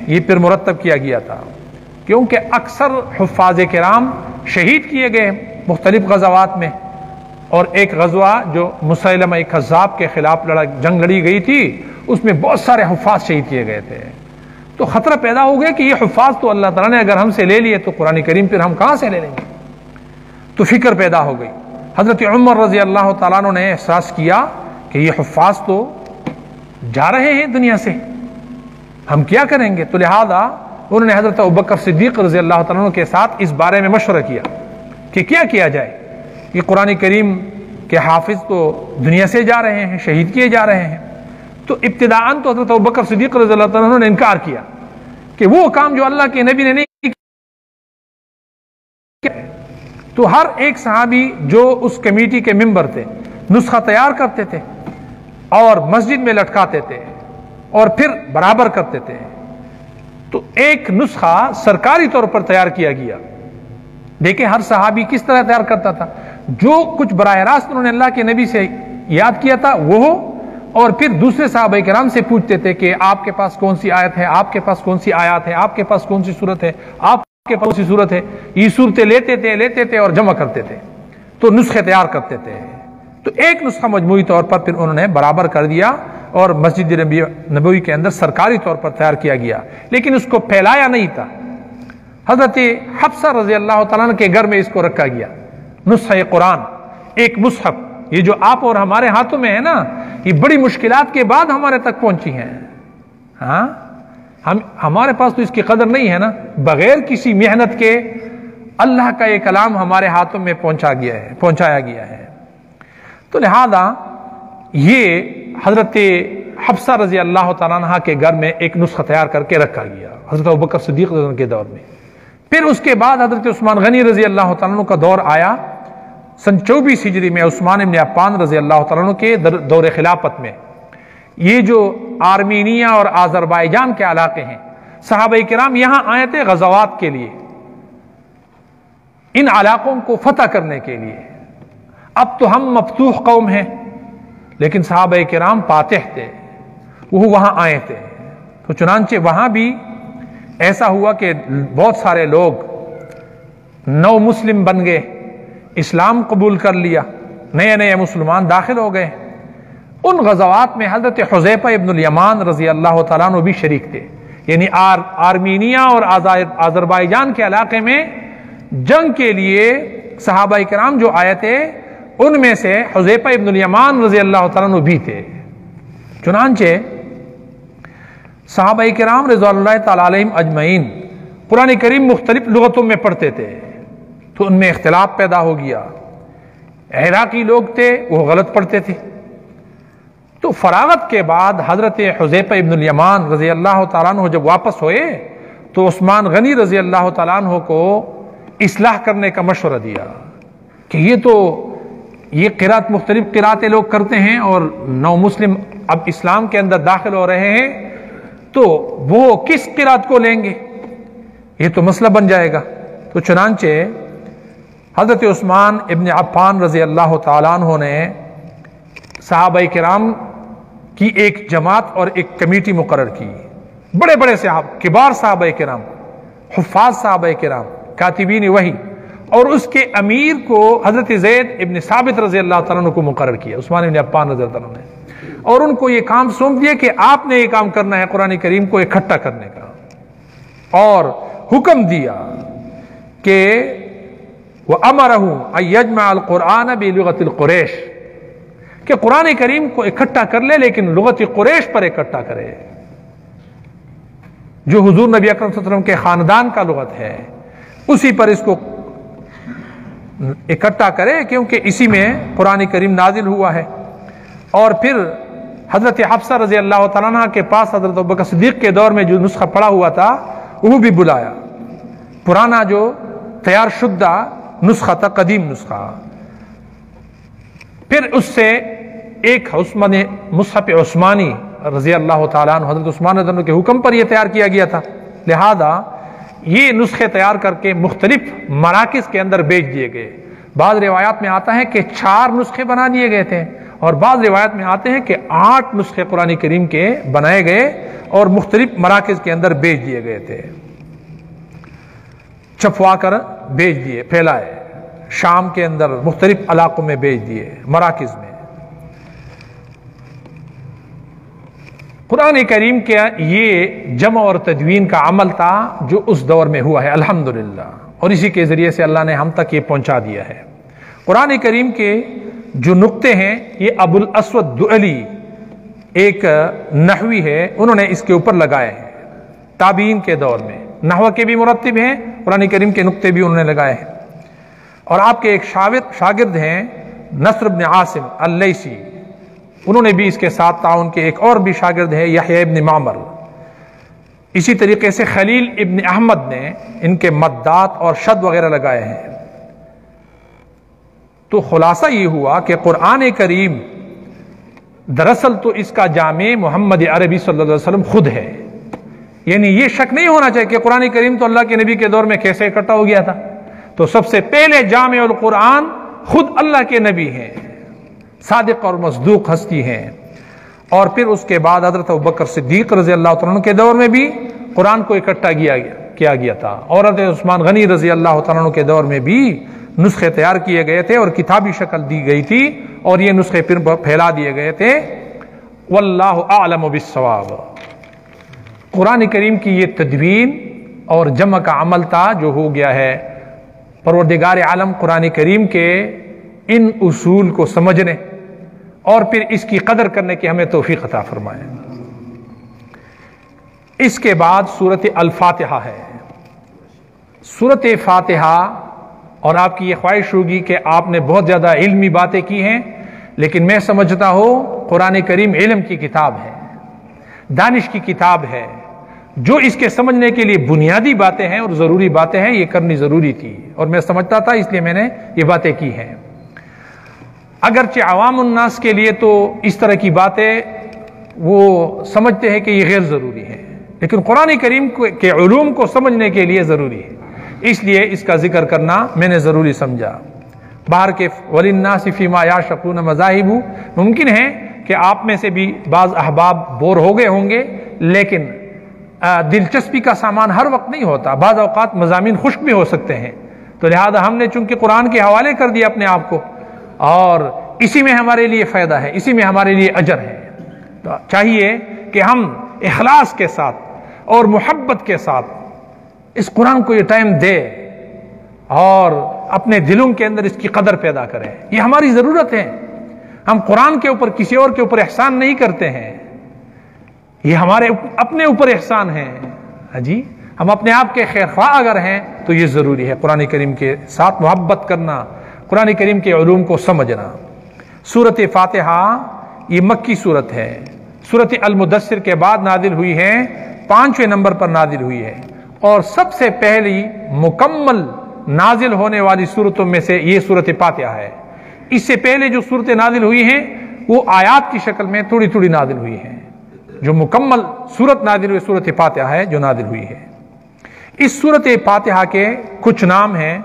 یہ پھر مرتب کیا گیا تھا، کیونکہ اکثر حفاظ کرام شہید کیے گئے مختلف غزوات میں، اور ایک غزوہ جو مسیلمہ کذاب کے خلاف جنگ لڑی گئی تھی، اس میں بہت سارے حفاظ شہید کیے گئے تھے۔ تو خطرہ پیدا ہو گیا کہ یہ حفاظ تو اللہ تعالیٰ نے اگر ہم سے لے لیے تو قرآن کریم پھر ہم کہاں سے لے لیں گے؟ تو فکر پیدا ہو گئی. حضرت عمر رضی اللہ تعالیٰ عنہ نے احساس کیا کہ یہ حفاظ تو جا رہے ہیں دنیا سے، ہم کیا کریں گے؟ تو لہذا انہوں نے حضرت ابوبکر صدیق رضی اللہ تعالیٰ عنہ کے ساتھ اس بارے میں مشورہ کیا کہ کیا جائے. یہ قرآن کریم کے حافظ تو دنیا سے جا رہے ہیں، شہید کیے جا رہے ہیں. تو ابتداءً تو حضرت ابوبکر صدیق رضی اللہ تعالیٰ عنہ نے انکار کیا کہ وہ کام جو اللہ کے نبی نے نہیں کیا. تو ہر ایک صحابی جو اس کمیٹی کے ممبر تھے نسخہ تیار کرتے تھے اور مسجد میں لٹکاتے تھے اور پھر برابر کرتے تھے. تو ایک نسخہ سرکاری طور پر تیار کیا گیا. دیکھیں ہر صحابی کس طرح تیار کرتا تھا، جو کچھ براہ راست انہوں نے اللہ کے نبی سے یاد کیا تھا وہ، اور پھر دوسرے صحابہ کرام سے پوچھتے تھے کہ آپ کے پاس کون سی آیت ہے، آپ کے پاس کون سی آیات ہے، آپ کے پاس کون سی صورت ہے، آپ کے پاس کون سی صورت ہے. یہ صورتیں لیتے تھے اور جمع کرتے تھے، تو نسخے تیار کرتے تھے. تو ایک نسخہ مجموعی طور پر پھر انہوں نے برابر کر دیا اور مسجد نبوی کے اندر سرکاری طور پر تیار کیا گیا، لیکن اس کو پھیلایا نہیں تھا. حضرت حفصہ رضی اللہ تعالیٰ عنہ کے گھر میں اس کو رکھا گیا. نسخہ قرآن، ایک مصحف، یہ جو آپ اور ہمارے ہاتھوں میں ہے نا، یہ بڑی مشکلات کے بعد ہمارے تک پہنچی ہیں. ہاں ہمارے پاس تو اس کی قدر نہیں ہے نا، بغیر کسی محنت کے اللہ کا یہ کلام ہمارے ہاتھوں میں پہنچایا گیا ہے. تو لہذا یہ حضرت حفصہ رضی اللہ تعالیٰ عنہ کے گھر میں ایک نسخہ تیار کر کے رکھا گیا حضرت ابوبکر صدیق رضی اللہ عنہ کے دور میں. پھر اس کے بعد حضرت عثمان غنی رضی اللہ تعالیٰ عنہ کا دور آیا سن 24 ہجری میں، عثمان ابن عفان رضی اللہ تعالیٰ عنہ کے دور خلافت میں. یہ جو آرمینیا اور آذربائیجان کے علاقے ہیں، صحابہ کرام یہاں آئے تھے غزوات کے لیے، ان علاقوں کو فتح کرنے کے لیے. اب تو ہم مفتوح قوم ہیں، لیکن صحابہ کرام فاتح تھے، وہ وہاں آئے تھے. تو چنانچہ وہاں بھی ایسا ہوا کہ بہت سارے لوگ نو مسلم بن گئے، اسلام قبول کر لیا، نئے مسلمان داخل ہو گئے. ان غزوات میں حضرت حذیفہ ابن الیمان رضی اللہ تعالیٰ عنہ بھی شریک تھے. یعنی آرمینیا اور آذربائیجان کے علاقے میں جنگ کے لیے صحابہ کرام جو آئے تھے ان میں سے حذیفہ ابن الیمان رضی اللہ تعالیٰ عنہ بھی تھے. چنانچہ صحابہ کرام رضوان اللہ تعالیٰ علیہم اجمعین قرآن کریم مختلف لغتوں میں پڑھتے تھے، تو ان میں اختلاف پیدا ہو گیا. عراقی لوگ تھے وہ غلط پڑھتے تھے. تو فراغت کے بعد حضرت حذیفہ ابن الیمان رضی اللہ تعالیٰ عنہ جب واپس ہوئے تو عثمان غنی رضی اللہ تعالیٰ عنہ کو اصلاح کرنے کا مشورہ دیا کہ یہ قرات مختلف قراتیں لوگ کرتے ہیں اور نو مسلم اب اسلام کے اندر داخل ہو رہے ہیں، تو وہ کس قرات کو لیں گے؟ یہ تو مسئلہ بن جائے گا. تو چنانچہ حضرت عثمان ابن عفان رضی اللہ تعالیٰ عنہ نے صحابہ کرام کی ایک جماعت اور ایک کمیٹی مقرر کی. بڑے بڑے صحابہ، کبار صحابہ کرام، حفاظ صحابہ کرام، کاتبین وحی، اور اس کے امیر کو حضرت زید ابن ثابت رضی اللہ تعالیٰ عنہ کو مقرر کیا، عثمان ابن عفان رضی اللہ عنہ نے. اور ان کو یہ کام سونپ دیا کہ آپ نے یہ کام کرنا ہے قرآن کریم کو اکٹھا کرنے کا، اور حکم دیا کہ وَأَمَرَهُ أَن يَجْمَعَ الْقُرْآنَ بِلُغَةِ الْقُرَيْشِ، کہ قرآن کریم کو اکٹھا کر لے لیکن لغت قریش پر اکٹھا کرے، جو حضور نبی اکرم صلی اللہ علیہ وسلم کے خاندان کا لغت ہے اسی پر اس کو اکٹھا کرے، کیونکہ اسی میں قرآن کریم نازل ہوا ہے. اور پھر حضرت حفصہ رضی اللہ تعالیٰ عنہ کے پاس حضرت ابوبکر صدیق کے دور میں جو نسخہ پڑا ہوا تھا وہ بھی بلایا، پرانا جو تیار شدہ نسخہ تھا، قدیم نسخہ. پھر اس سے ایک مصحف عثمانی رضی اللہ تعالیٰ عنہ، حضرت عثمان رضی اللہ عنہ کے حکم پر یہ تیار کیا گیا تھا. لہذا یہ نسخے تیار کر کے مختلف مراکز کے اندر بیچ دیے گئے. بعض روایات میں آتا ہے کہ 4 نسخے بنا دیے گئے تھے، اور بعض روایات میں آتے ہیں کہ 8 نسخے قرآن کریم کے بنائے گئے اور مختلف مراکز کے اندر بیچ دیے گئے تھے، چھپوا کر بیچ دیے، پھیلائے، شام کے اندر مختلف علاقوں میں بیچ دیے، مراکز میں. قرآن کریم کے یہ جمع اور تدوین کا عمل تھا جو اس دور میں ہوا ہے الحمدللہ. اور اسی کے ذریعے سے اللہ نے ہم تک یہ پہنچا دیا ہے۔ قرآن کریم کے جو نقطے ہیں یہ ابو الاسود دؤلی ایک نحوی ہے، انہوں نے اس کے اوپر لگائے ہیں تابعین کے دور میں، نحو کے بھی مرتب ہیں، قرآن کریم کے نقطے بھی انہوں نے لگائے ہیں۔ اور آپ کے ایک شاگرد ہیں نصر بن عاصم اللیثی، انہوں نے بھی اس کے ساتھ تعاون کے، ایک اور بھی شاگرد ہے یحییٰ ابن معمر، اسی طریقے سے خلیل ابن احمد نے ان کے مدات اور شد وغیرہ لگائے ہیں۔ تو خلاصہ یہ ہوا کہ قرآن کریم دراصل تو اس کا جامع محمد عربی صلی اللہ علیہ وسلم خود ہے، یعنی یہ شک نہیں ہونا چاہیے کہ قرآن کریم تو اللہ کے نبی کے دور میں کیسے اکٹھا ہو گیا تھا۔ تو سب سے پہلے جامع القرآن خود اللہ کے نبی ہیں، صادق اور مصدوق ہستی ہیں، اور پھر اس کے بعد حضرت ابوبکر صدیق رضی اللہ تعالیٰ عنہ کے دور میں بھی قرآن کو اکٹھا کیا گیا تھا، اور حضرت عثمان غنی رضی اللہ تعالیٰ عنہ کے دور میں بھی نسخے تیار کیے گئے تھے اور کتابی شکل دی گئی تھی، اور یہ نسخے پھر پھیلا دیے گئے تھے۔ واللہ اعلم بالصواب۔ قرآن کریم کی یہ تدوین اور جمع کا عمل تھا جو ہو گیا ہے، پروردگار عالم قرآن کریم کے ان اصول کو سمجھنے اور پھر اس کی قدر کرنے کی ہمیں توفیق عطا فرمائے۔ اس کے بعد سورۃ الفاتحہ ہے۔ سورۃ فاتحہ، اور آپ کی یہ خواہش ہوگی کہ آپ نے بہت زیادہ علمی باتیں کی ہیں، لیکن میں سمجھتا ہوں قرآن کریم علم کی کتاب ہے، دانش کی کتاب ہے، جو اس کے سمجھنے کے لیے بنیادی باتیں ہیں اور ضروری باتیں ہیں، یہ کرنی ضروری تھی، اور میں سمجھتا تھا، اس لیے میں نے یہ باتیں کی ہیں۔ اگرچہ عوام الناس کے لیے تو اس طرح کی باتیں وہ سمجھتے ہیں کہ یہ غیر ضروری ہے، لیکن قرآن کریم کے علوم کو سمجھنے کے لیے ضروری ہے، اس لیے اس کا ذکر کرنا میں نے ضروری سمجھا۔ باہر کے وَلِلنَّاسِ فِي مَا يَعْشَقُونَ مَذَاهِبُ، ممکن ہے کہ آپ میں سے بھی بعض احباب بور ہو گئے ہوں گے، لیکن دلچسپی کا سامان ہر وقت نہیں ہوتا، بعض اوقات مضامین خشک بھی ہو سکتے ہیں، تو لہذا ہم نے چونکہ قرآن کے حوالے کر دیا اپنے آپ کو، اور اسی میں ہمارے لیے فائدہ ہے، اسی میں ہمارے لیے اجر ہے، تو چاہیے کہ ہم اخلاص کے ساتھ اور محبت کے ساتھ اس قرآن کو یہ ٹائم دے اور اپنے دلوں کے اندر اس کی قدر پیدا کریں۔ یہ ہماری ضرورت ہے، ہم قرآن کے اوپر کسی اور کے اوپر احسان نہیں کرتے ہیں، یہ ہمارے اپنے اوپر احسان ہے۔ جی، ہم اپنے آپ کے خیر خواہ اگر ہیں تو یہ ضروری ہے قرآن کریم کے ساتھ محبت کرنا، قرآن کریم کے علوم کو سمجھنا۔ سورۃ فاتحہ یہ مکی سورت ہے، سورۃ المدثر کے بعد نازل ہوئی ہے، 5ویں نمبر پر نازل ہوئی ہے، اور سب سے پہلی مکمل نازل ہونے والی صورتوں میں سے یہ سورۃ فاتحہ ہے۔ اس سے پہلے جو صورتیں نازل ہوئی ہیں وہ آیات کی شکل میں تھوڑی تھوڑی نازل ہوئی ہیں، جو مکمل صورت نازل ہوئی سورۃ فاتحہ ہے جو نازل ہوئی ہے۔ اس سورۃ فاتحہ کے کچھ نام ہیں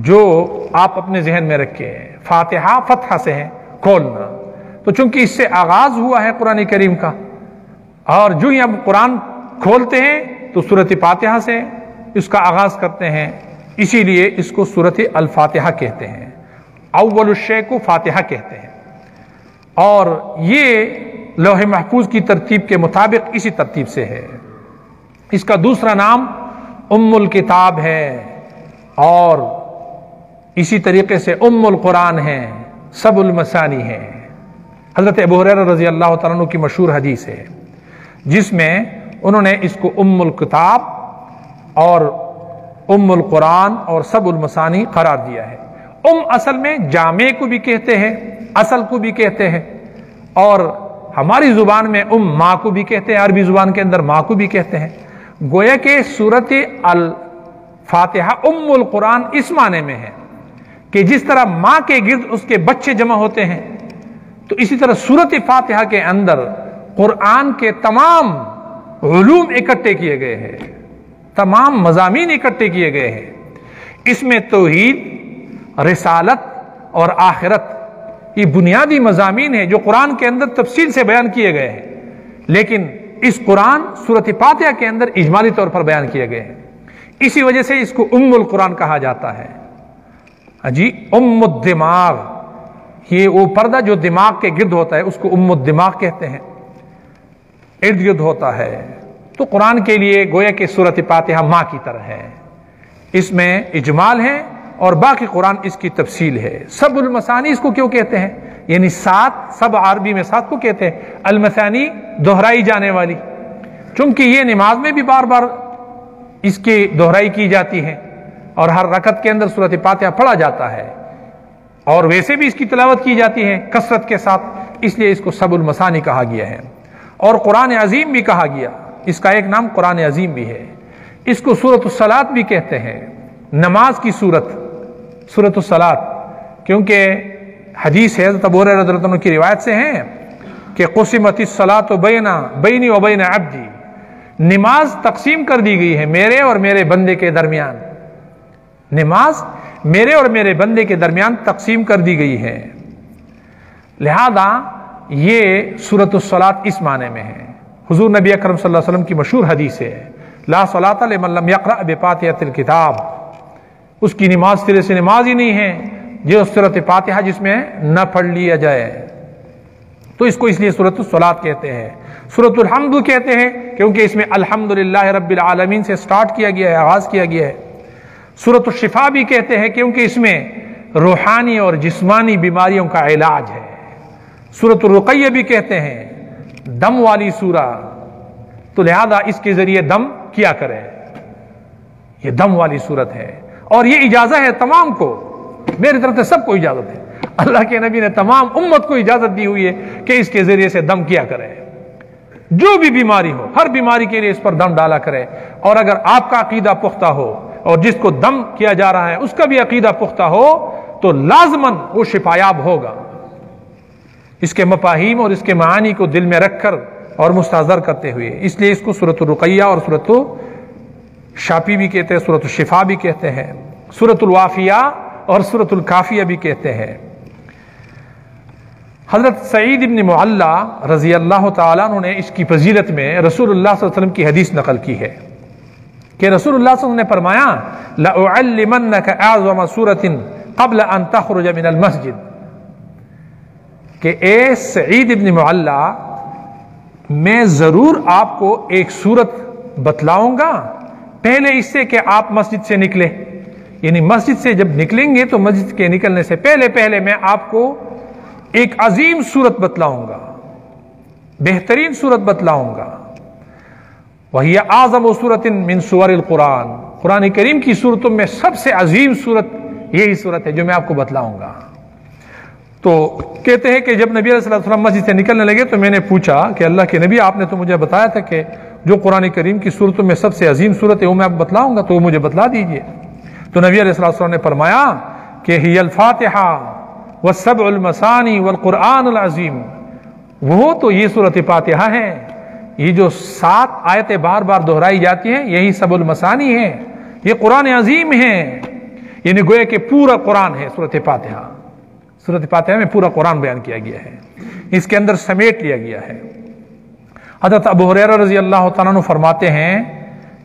جو آپ اپنے ذہن میں رکھیں۔ فاتحہ فتحہ سے ہے، کھولنا، تو چونکہ اس سے آغاز ہوا ہے قرآن کریم کا، اور جو ہی ہم قرآن کھولتے ہیں تو سورۃ فاتحہ سے اس کا آغاز کرتے ہیں، اسی لیے اس کو سورۃ الفاتحہ کہتے ہیں، اول الشیء کو فاتحہ کہتے ہیں، اور یہ لوح محفوظ کی ترتیب کے مطابق اسی ترتیب سے ہے۔ اس کا دوسرا نام ام الکتاب ہے، اور اسی طریقے سے ام القرآن ہے، سب المثانی ہے۔ حضرت ابو ہریرہ رضی اللہ تعالیٰ عنہ کی مشہور حدیث ہے جس میں انہوں نے اس کو ام الکتاب اور ام القرآن اور سب المثانی قرار دیا ہے۔ اصل میں جامع کو بھی کہتے ہیں، اصل کو بھی کہتے ہیں، اور ہماری زبان میں ماں کو بھی کہتے ہیں، عربی زبان کے اندر ماں کو بھی کہتے ہیں۔ گویا کہ سورۃ الفاتحہ ام القرآن اس معنی میں ہے کہ جس طرح ماں کے گرد اس کے بچے جمع ہوتے ہیں، تو اسی طرح سورۃ فاتحہ کے اندر قرآن کے تمام علوم اکٹھے کیے گئے ہیں، تمام مضامین اکٹھے کیے گئے ہیں۔ اس میں توحید، رسالت اور آخرت یہ بنیادی مضامین ہیں جو قرآن کے اندر تفصیل سے بیان کیے گئے ہیں، لیکن اس قرآن سورۃ فاتحہ کے اندر اجمالی طور پر بیان کیے گئے ہیں، اسی وجہ سے اس کو ام القرآن کہا جاتا ہے۔ جی، ام الدماغ، یہ وہ پردہ جو دماغ کے گرد ہوتا ہے اس کو ام الدماغ کہتے ہیں، ارد گرد ہوتا ہے۔ تو قرآن کے لیے گویا کہ سورۃ فاتحہ ماں کی طرح ہے، اس میں اجمال ہے اور باقی قرآن اس کی تفصیل ہے۔ سب المثانی اس کو کیوں کہتے ہیں؟ یعنی سات، سب عربی میں سات کو کہتے ہیں، المثانی دہرائی جانے والی، چونکہ یہ نماز میں بھی بار بار اس کی دہرائی کی جاتی ہے اور ہر رکعت کے اندر سورۃ فاتحہ پڑھا جاتا ہے، اور ویسے بھی اس کی تلاوت کی جاتی ہے کثرت کے ساتھ، اس لیے اس کو سب المثانی کہا گیا ہے۔ اور قرآن عظیم بھی کہا گیا، اس کا ایک نام قرآن عظیم بھی ہے۔ اس کو سورۃ الصلاۃ بھی کہتے ہیں، نماز کی سورت، سورۃ الصلاۃ، کیونکہ حدیث ہے حضرت ابو ہریرہ رضی اللہ عنہ کی روایت سے ہے کہ قسمت الصلاۃ بینی و بین عبدی، نماز تقسیم کر دی گئی ہے میرے اور میرے بندے کے درمیان، نماز میرے اور میرے بندے کے درمیان تقسیم کر دی گئی ہے، لہذا یہ سورۃ الصلاۃ اس معنی میں ہے۔ حضور نبی اکرم صلی اللہ علیہ وسلم کی مشہور حدیث ہے، لا صلاۃ لمن لم یقرأ بفاتحۃ الکتاب، اس کی نماز سرے سے نماز ہی نہیں ہے جو سورۃ فاتحہ جس میں نہ پڑھ لیا جائے، تو اس کو اس لیے سورۃ الصلاۃ کہتے ہیں۔ سورۃ الحمد کہتے ہیں کیونکہ اس میں الحمدللہ رب العالمین سے سٹارٹ کیا گیا ہے، آغاز کیا گیا ہے۔ سورۃ الشفا بھی کہتے ہیں کیونکہ اس میں روحانی اور جسمانی بیماریوں کا علاج ہے۔ سورۃ الرقیہ بھی کہتے ہیں، دم والی سورہ، تو لہذا اس کے ذریعے دم کیا کرے، یہ دم والی صورت ہے، اور یہ اجازت ہے تمام کو، میری طرف سے سب کو اجازت ہے، اللہ کے نبی نے تمام امت کو اجازت دی ہوئی ہے کہ اس کے ذریعے سے دم کیا کرے، جو بھی بیماری ہو ہر بیماری کے لیے اس پر دم ڈالا کرے، اور اگر آپ کا عقیدہ پختہ ہو اور جس کو دم کیا جا رہا ہے اس کا بھی عقیدہ پختہ ہو تو لازماً وہ شفایاب ہوگا، اس کے مفاہیم اور اس کے معانی کو دل میں رکھ کر اور مستحضر کرتے ہوئے، اس لیے اس کو سورۃ الرقیہ اور سورۃ شافی بھی کہتے ہیں، سورۃ الشفا بھی کہتے ہیں، سورۃ الوافیہ اور سورۃ الکافیہ بھی کہتے ہیں۔ حضرت سعید بن معلّہ رضی اللہ تعالیٰ عنہ نے اس کی فضیلت میں رسول اللہ صلی اللہ علیہ وسلم کی حدیث نقل کی ہے کہ رسول اللہ صلی اللہ علیہ وسلم نے فرمایا لَأُعَلِّمَنَّكَ أَعْظَمَ سُورَةٍ قَبْلَ أَن تَخْرُجَ مِنَ الْمَسْجِدِ، کہ اے سعید بن معلّہ، میں ضرور آپ کو ایک سورت بتلاؤں گا پہلے اس سے کہ آپ مسجد سے نکلے، یعنی مسجد سے جب نکلیں گے تو مسجد کے نکلنے سے پہلے میں آپ کو ایک عظیم سورت بتلاؤں گا، بہترین سورت بتلاؤں گا، وہی اعظم سورۃ من سور القرآن، قرآن کریم کی سورتوں میں سب سے عظیم سورت یہی سورت ہے جو میں آپ کو بتلاؤں گا۔ تو کہتے ہیں کہ جب نبی علیہ الصلوۃ والسلام مسجد سے نکلنے لگے تو میں نے پوچھا کہ اللہ کے نبی، آپ نے تو مجھے بتایا تھا کہ جو قرآن کریم کی سورتوں میں سب سے عظیم سورت ہے وہ میں آپ کو بتلاؤں گا، تو وہ مجھے بتلا دیجئے۔ تو نبی علیہ الصلوۃ والسلام نے فرمایا کہ ہی الفاتحہ والسبع المثانی والقرآن العظیم، وہ تو یہ سورۃ فاتحہ ہے، یہ جو 7 آیتیں بار بار دہرائی جاتی ہیں یہی سبع المثانی ہے، یہ قرآن عظیم ہے، یعنی گویا کہ پورا قرآن ہے سورۃ فاتحہ، سورۃ فاتحہ میں پورا قرآن بیان کیا گیا ہے، اس کے اندر سمیٹ لیا گیا ہے۔ حضرت ابو ہریرہ رضی اللہ تعالیٰ عنہ فرماتے ہیں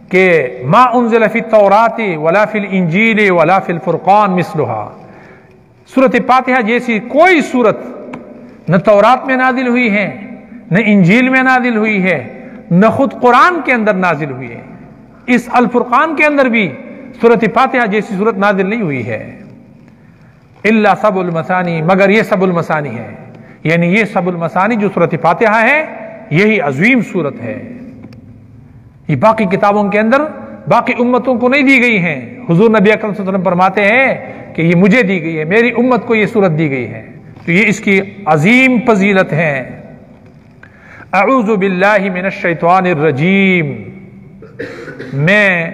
کہ ما انزل فی التوراۃ ولا فی الانجیل ولا فی الفرقان مثلھا، سورۃ فاتحہ جیسی کوئی سورت نہ تورات میں نازل ہوئی ہے، نہ انجیل میں نازل ہوئی ہے، نہ خود قرآن کے اندر نازل ہوئی ہے، اس الفرقان کے اندر بھی سورۃ فاتحہ جیسی سورت نازل نہیں ہوئی ہے، الا سبع المثانی، مگر یہ سبع المثانی ہے، یعنی یہ سبع المثانی جو سورۃ فاتحہ ہے یہی عظیم سورت ہے، یہ باقی کتابوں کے اندر باقی امتوں کو نہیں دی گئی ہیں، حضور نبی اکرم صلی اللہ علیہ وسلم فرماتے ہیں کہ یہ مجھے دی گئی ہے، میری امت کو یہ سورت دی گئی ہے، تو یہ اس کی عظیم فضیلت ہے۔ اعوذ باللہ من الشیطان الرجیم، میں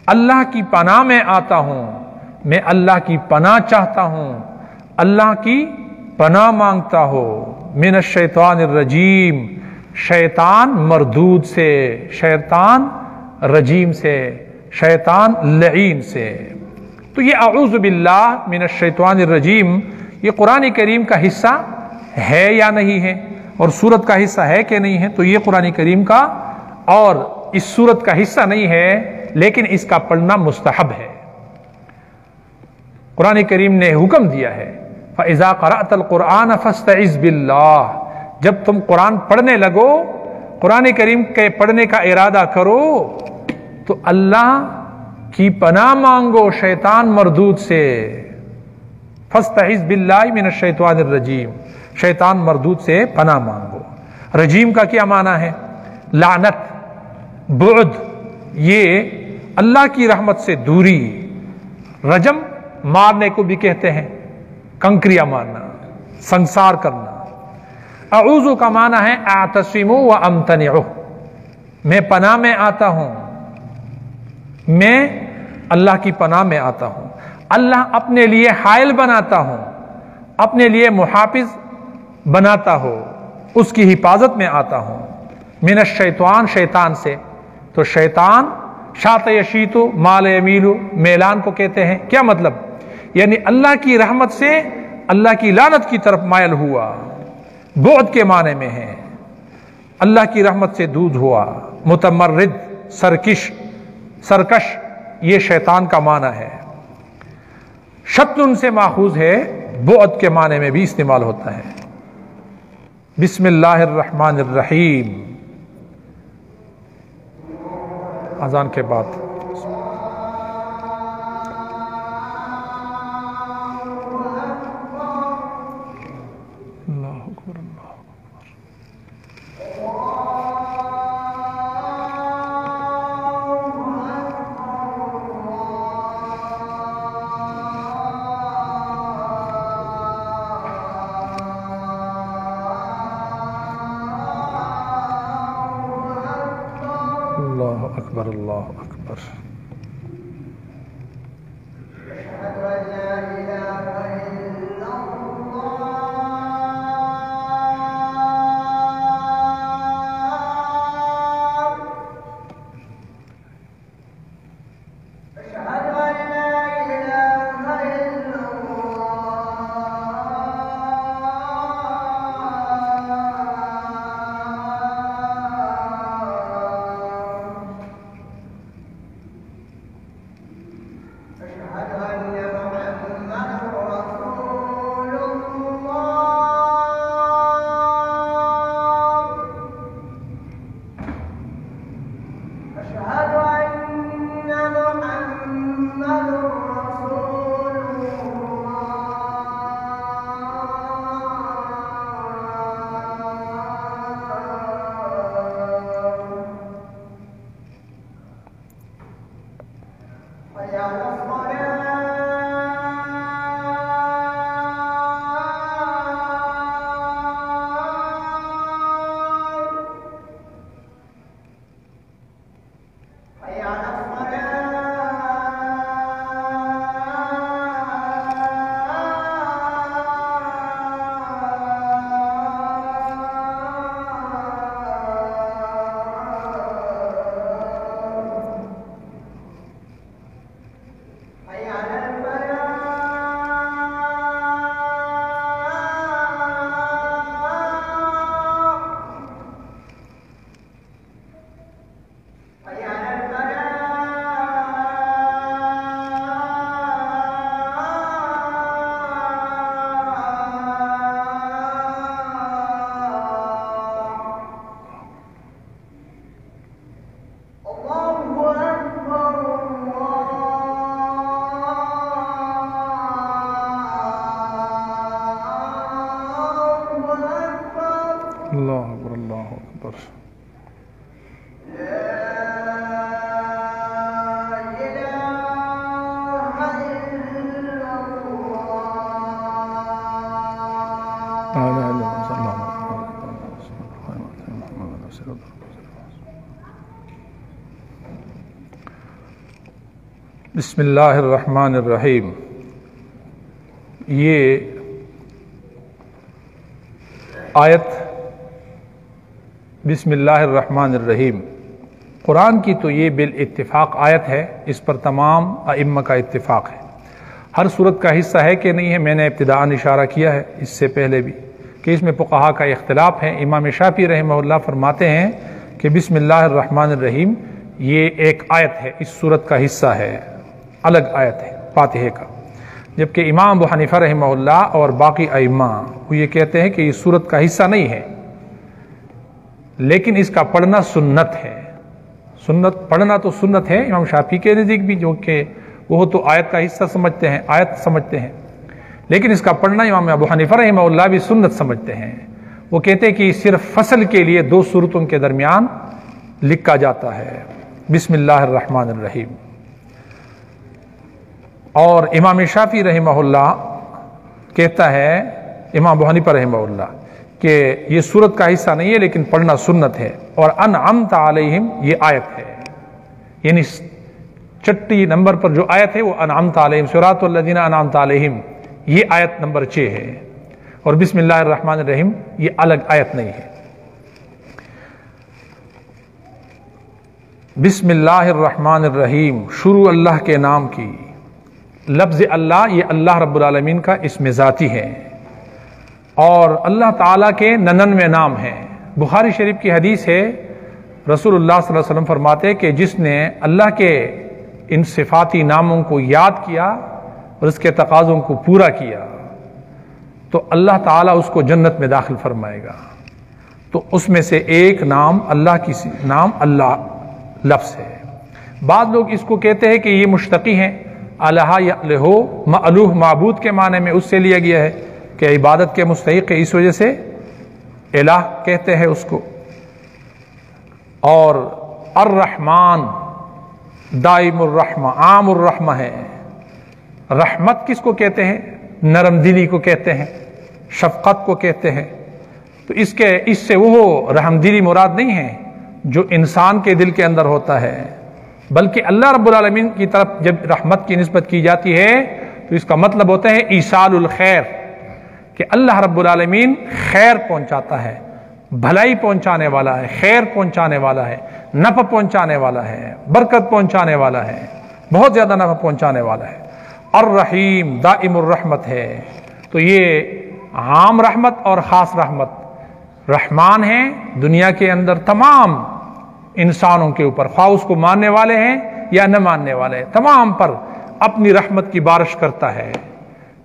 اللہ کی پناہ میں آتا ہوں، میں اللہ کی پناہ چاہتا ہوں، اللہ کی پناہ مانگتا ہوں، من الشیطان الرجیم، شیطان مردود سے، شیطان رجیم سے، شیطان لعین سے۔ تو یہ اعوذ باللہ من الشیطان الرجیم یہ قرآن کریم کا حصہ ہے یا نہیں ہے، اور سورت کا حصہ ہے کہ نہیں ہے، تو یہ قرآن کریم کا اور اس سورت کا حصہ نہیں ہے، لیکن اس کا پڑھنا مستحب ہے۔ قرآن کریم نے حکم دیا ہے فَإِذَا قَرَأْتَ الْقُرْآنَ فَاسْتَعِذْ بِاللَّهِ، جب تم قرآن پڑھنے لگو، قرآن کریم کے پڑھنے کا ارادہ کرو تو اللہ کی پناہ مانگو شیطان مردود سے، فاستعذ باللہ من الشیطان الرجیم، شیطان مردود سے پناہ مانگو۔ رجیم کا کیا معنی ہے؟ لعنت، بعد، یہ اللہ کی رحمت سے دوری۔ رجم مارنے کو بھی کہتے ہیں، کنکریاں مارنا، سنسار کرنا۔ اعوذ کا معنی ہے اعتصم و امتنع، میں پناہ میں آتا ہوں، میں اللہ کی پناہ میں آتا ہوں، اللہ اپنے لیے حائل بناتا ہوں، اپنے لیے محافظ بناتا ہو، اس کی حفاظت میں آتا ہوں۔ من الشیطان، شیطان سے، تو شیطان شاط یشیط مال یمیل، میلان کو کہتے ہیں۔ کیا مطلب؟ یعنی اللہ کی رحمت سے اللہ کی لعنت کی طرف مائل ہوا، بعد کے معنی میں ہے، اللہ کی رحمت سے دور ہوا۔ متمرد، سرکش، یہ شیطان کا معنی ہے۔ شطن سے ماخوذ ہے، بعد کے معنی میں بھی استعمال ہوتا ہے۔ بسم اللہ الرحمن الرحیم، اذان کے بعد اللہ اکبر، اللہ اکبر، اللہ اکبر۔ اللہ اکبر، اللہ اکبر۔ بسم اللہ الرحمن الرحیم، یہ آیت بسم اللہ الرحمن الرحیم قرآن کی تو یہ بالاتفاق آیت ہے، اس پر تمام ائمہ کا اتفاق ہے۔ ہر صورت کا حصہ ہے کہ نہیں ہے، میں نے ابتداءً اشارہ کیا ہے اس سے پہلے بھی کہ اس میں فقہا کا اختلاف ہے۔ امام شافعی رحمہ اللہ فرماتے ہیں کہ بسم اللہ الرحمن الرحیم یہ ایک آیت ہے، اس صورت کا حصہ ہے، الگ آیت ہے فاتحہ کا، جبکہ امام ابو حنیفہ رحمہ اللہ اور باقی ائمہ وہ یہ کہتے ہیں کہ یہ صورت کا حصہ نہیں ہے، لیکن اس کا پڑھنا سنت ہے، سنت پڑھنا تو سنت ہے امام شافعی کے نزدیک بھی، جو کہ وہ تو آیت کا حصہ سمجھتے ہیں، آیت سمجھتے ہیں، لیکن اس کا پڑھنا امام ابو حنیفہ رحمہ اللہ بھی سنت سمجھتے ہیں۔ وہ کہتے ہیں کہ صرف فصل کے لیے 2 سورتوں کے درمیان لکھا جاتا ہے، بسم اللہ الرحمن الرحیم۔ اور امام شافعی رحمہ اللہ کہتا ہے، امام ابو حنیفہ رحمہ اللہ، کہ یہ سورت کا حصہ نہیں ہے لیکن پڑھنا سنت ہے۔ اور انعمت علیہم یہ آیت ہے، یعنی 6 نمبر پر جو آیت ہے وہ انعمت علیہم، صراط الذین انعمت علیہم، یہ آیت نمبر 6 ہے، اور بسم اللہ الرحمن الرحیم یہ الگ آیت نہیں ہے۔ بسم اللہ الرحمن الرحیم، شروع اللہ کے نام کی۔ لفظ اللہ یہ اللہ رب العالمین کا اسم ذاتی ہے، اور اللہ تعالیٰ کے 99 نام ہیں۔ بخاری شریف کی حدیث ہے، رسول اللہ صلی اللہ علیہ وسلم فرماتے ہیں کہ جس نے اللہ کے ان صفاتی ناموں کو یاد کیا اور اس کے تقاضوں کو پورا کیا تو اللہ تعالیٰ اس کو جنت میں داخل فرمائے گا۔ تو اس میں سے ایک نام اللہ کی نام اللہ لفظ ہے۔ بعض لوگ اس کو کہتے ہیں کہ یہ مشتقی ہیں، الہ یألہ، مألوہ معبود کے معنی میں اس سے لیا گیا ہے کہ عبادت کے مستحق ہے، اس وجہ سے الہ کہتے ہیں اس کو۔ اور الرحمن دائم الرحمہ، عام الرحمہ ہے۔ رحمت کس کو کہتے ہیں؟ نرم دلی کو کہتے ہیں، شفقت کو کہتے ہیں۔ تو اس سے وہ رحم دلی مراد نہیں ہے جو انسان کے دل کے اندر ہوتا ہے، بلکہ اللہ رب العالمین کی طرف جب رحمت کی نسبت کی جاتی ہے تو اس کا مطلب ہوتا ہے ایصال الخیر، کہ اللہ رب العالمین خیر پہنچاتا ہے، بھلائی پہنچانے والا ہے، خیر پہنچانے والا ہے، نفع پہنچانے والا ہے، برکت پہنچانے والا ہے، بہت زیادہ نفع پہنچانے والا ہے۔ الرحیم دائم الرحمت ہے۔ تو یہ عام رحمت اور خاص رحمت، رحمان ہیں دنیا کے اندر تمام انسانوں کے اوپر، خواہ اس کو ماننے والے ہیں یا نہ ماننے والے ہیں، تمام پر اپنی رحمت کی بارش کرتا ہے،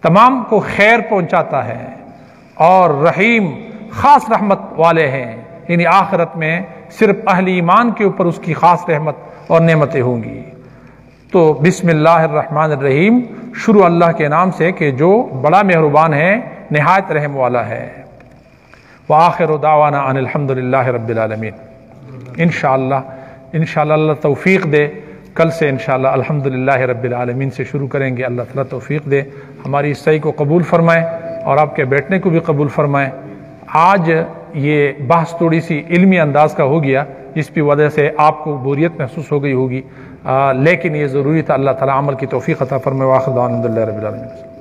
تمام کو خیر پہنچاتا ہے۔ اور رحیم خاص رحمت والے ہیں، یعنی آخرت میں صرف اہل ایمان کے اوپر اس کی خاص رحمت اور نعمتیں ہوں گی۔ تو بسم اللہ الرحمن الرحیم شروع اللہ کے نام سے کہ جو بڑا مہربان ہے، نہایت رحم والا ہے۔ وآخر دعوانا ان الحمد للہ رب العالمین۔ انشاءاللہ اللہ توفیق دے، کل سے انشاءاللہ الحمدللہ رب العالمین سے شروع کریں گے۔ اللہ تعالیٰ توفیق دے، ہماری اس صحیح کو قبول فرمائے اور آپ کے بیٹھنے کو بھی قبول فرمائے۔ آج یہ بحث تھوڑی سی علمی انداز کا ہو گیا، جس کی وجہ سے آپ کو بوریت محسوس ہو گئی ہوگی، لیکن یہ ضروری تھا۔ اللہ تعالیٰ عمل کی توفیق عطا فرمائے۔ وآخر دعوانا الحمدللہ رب العالمین۔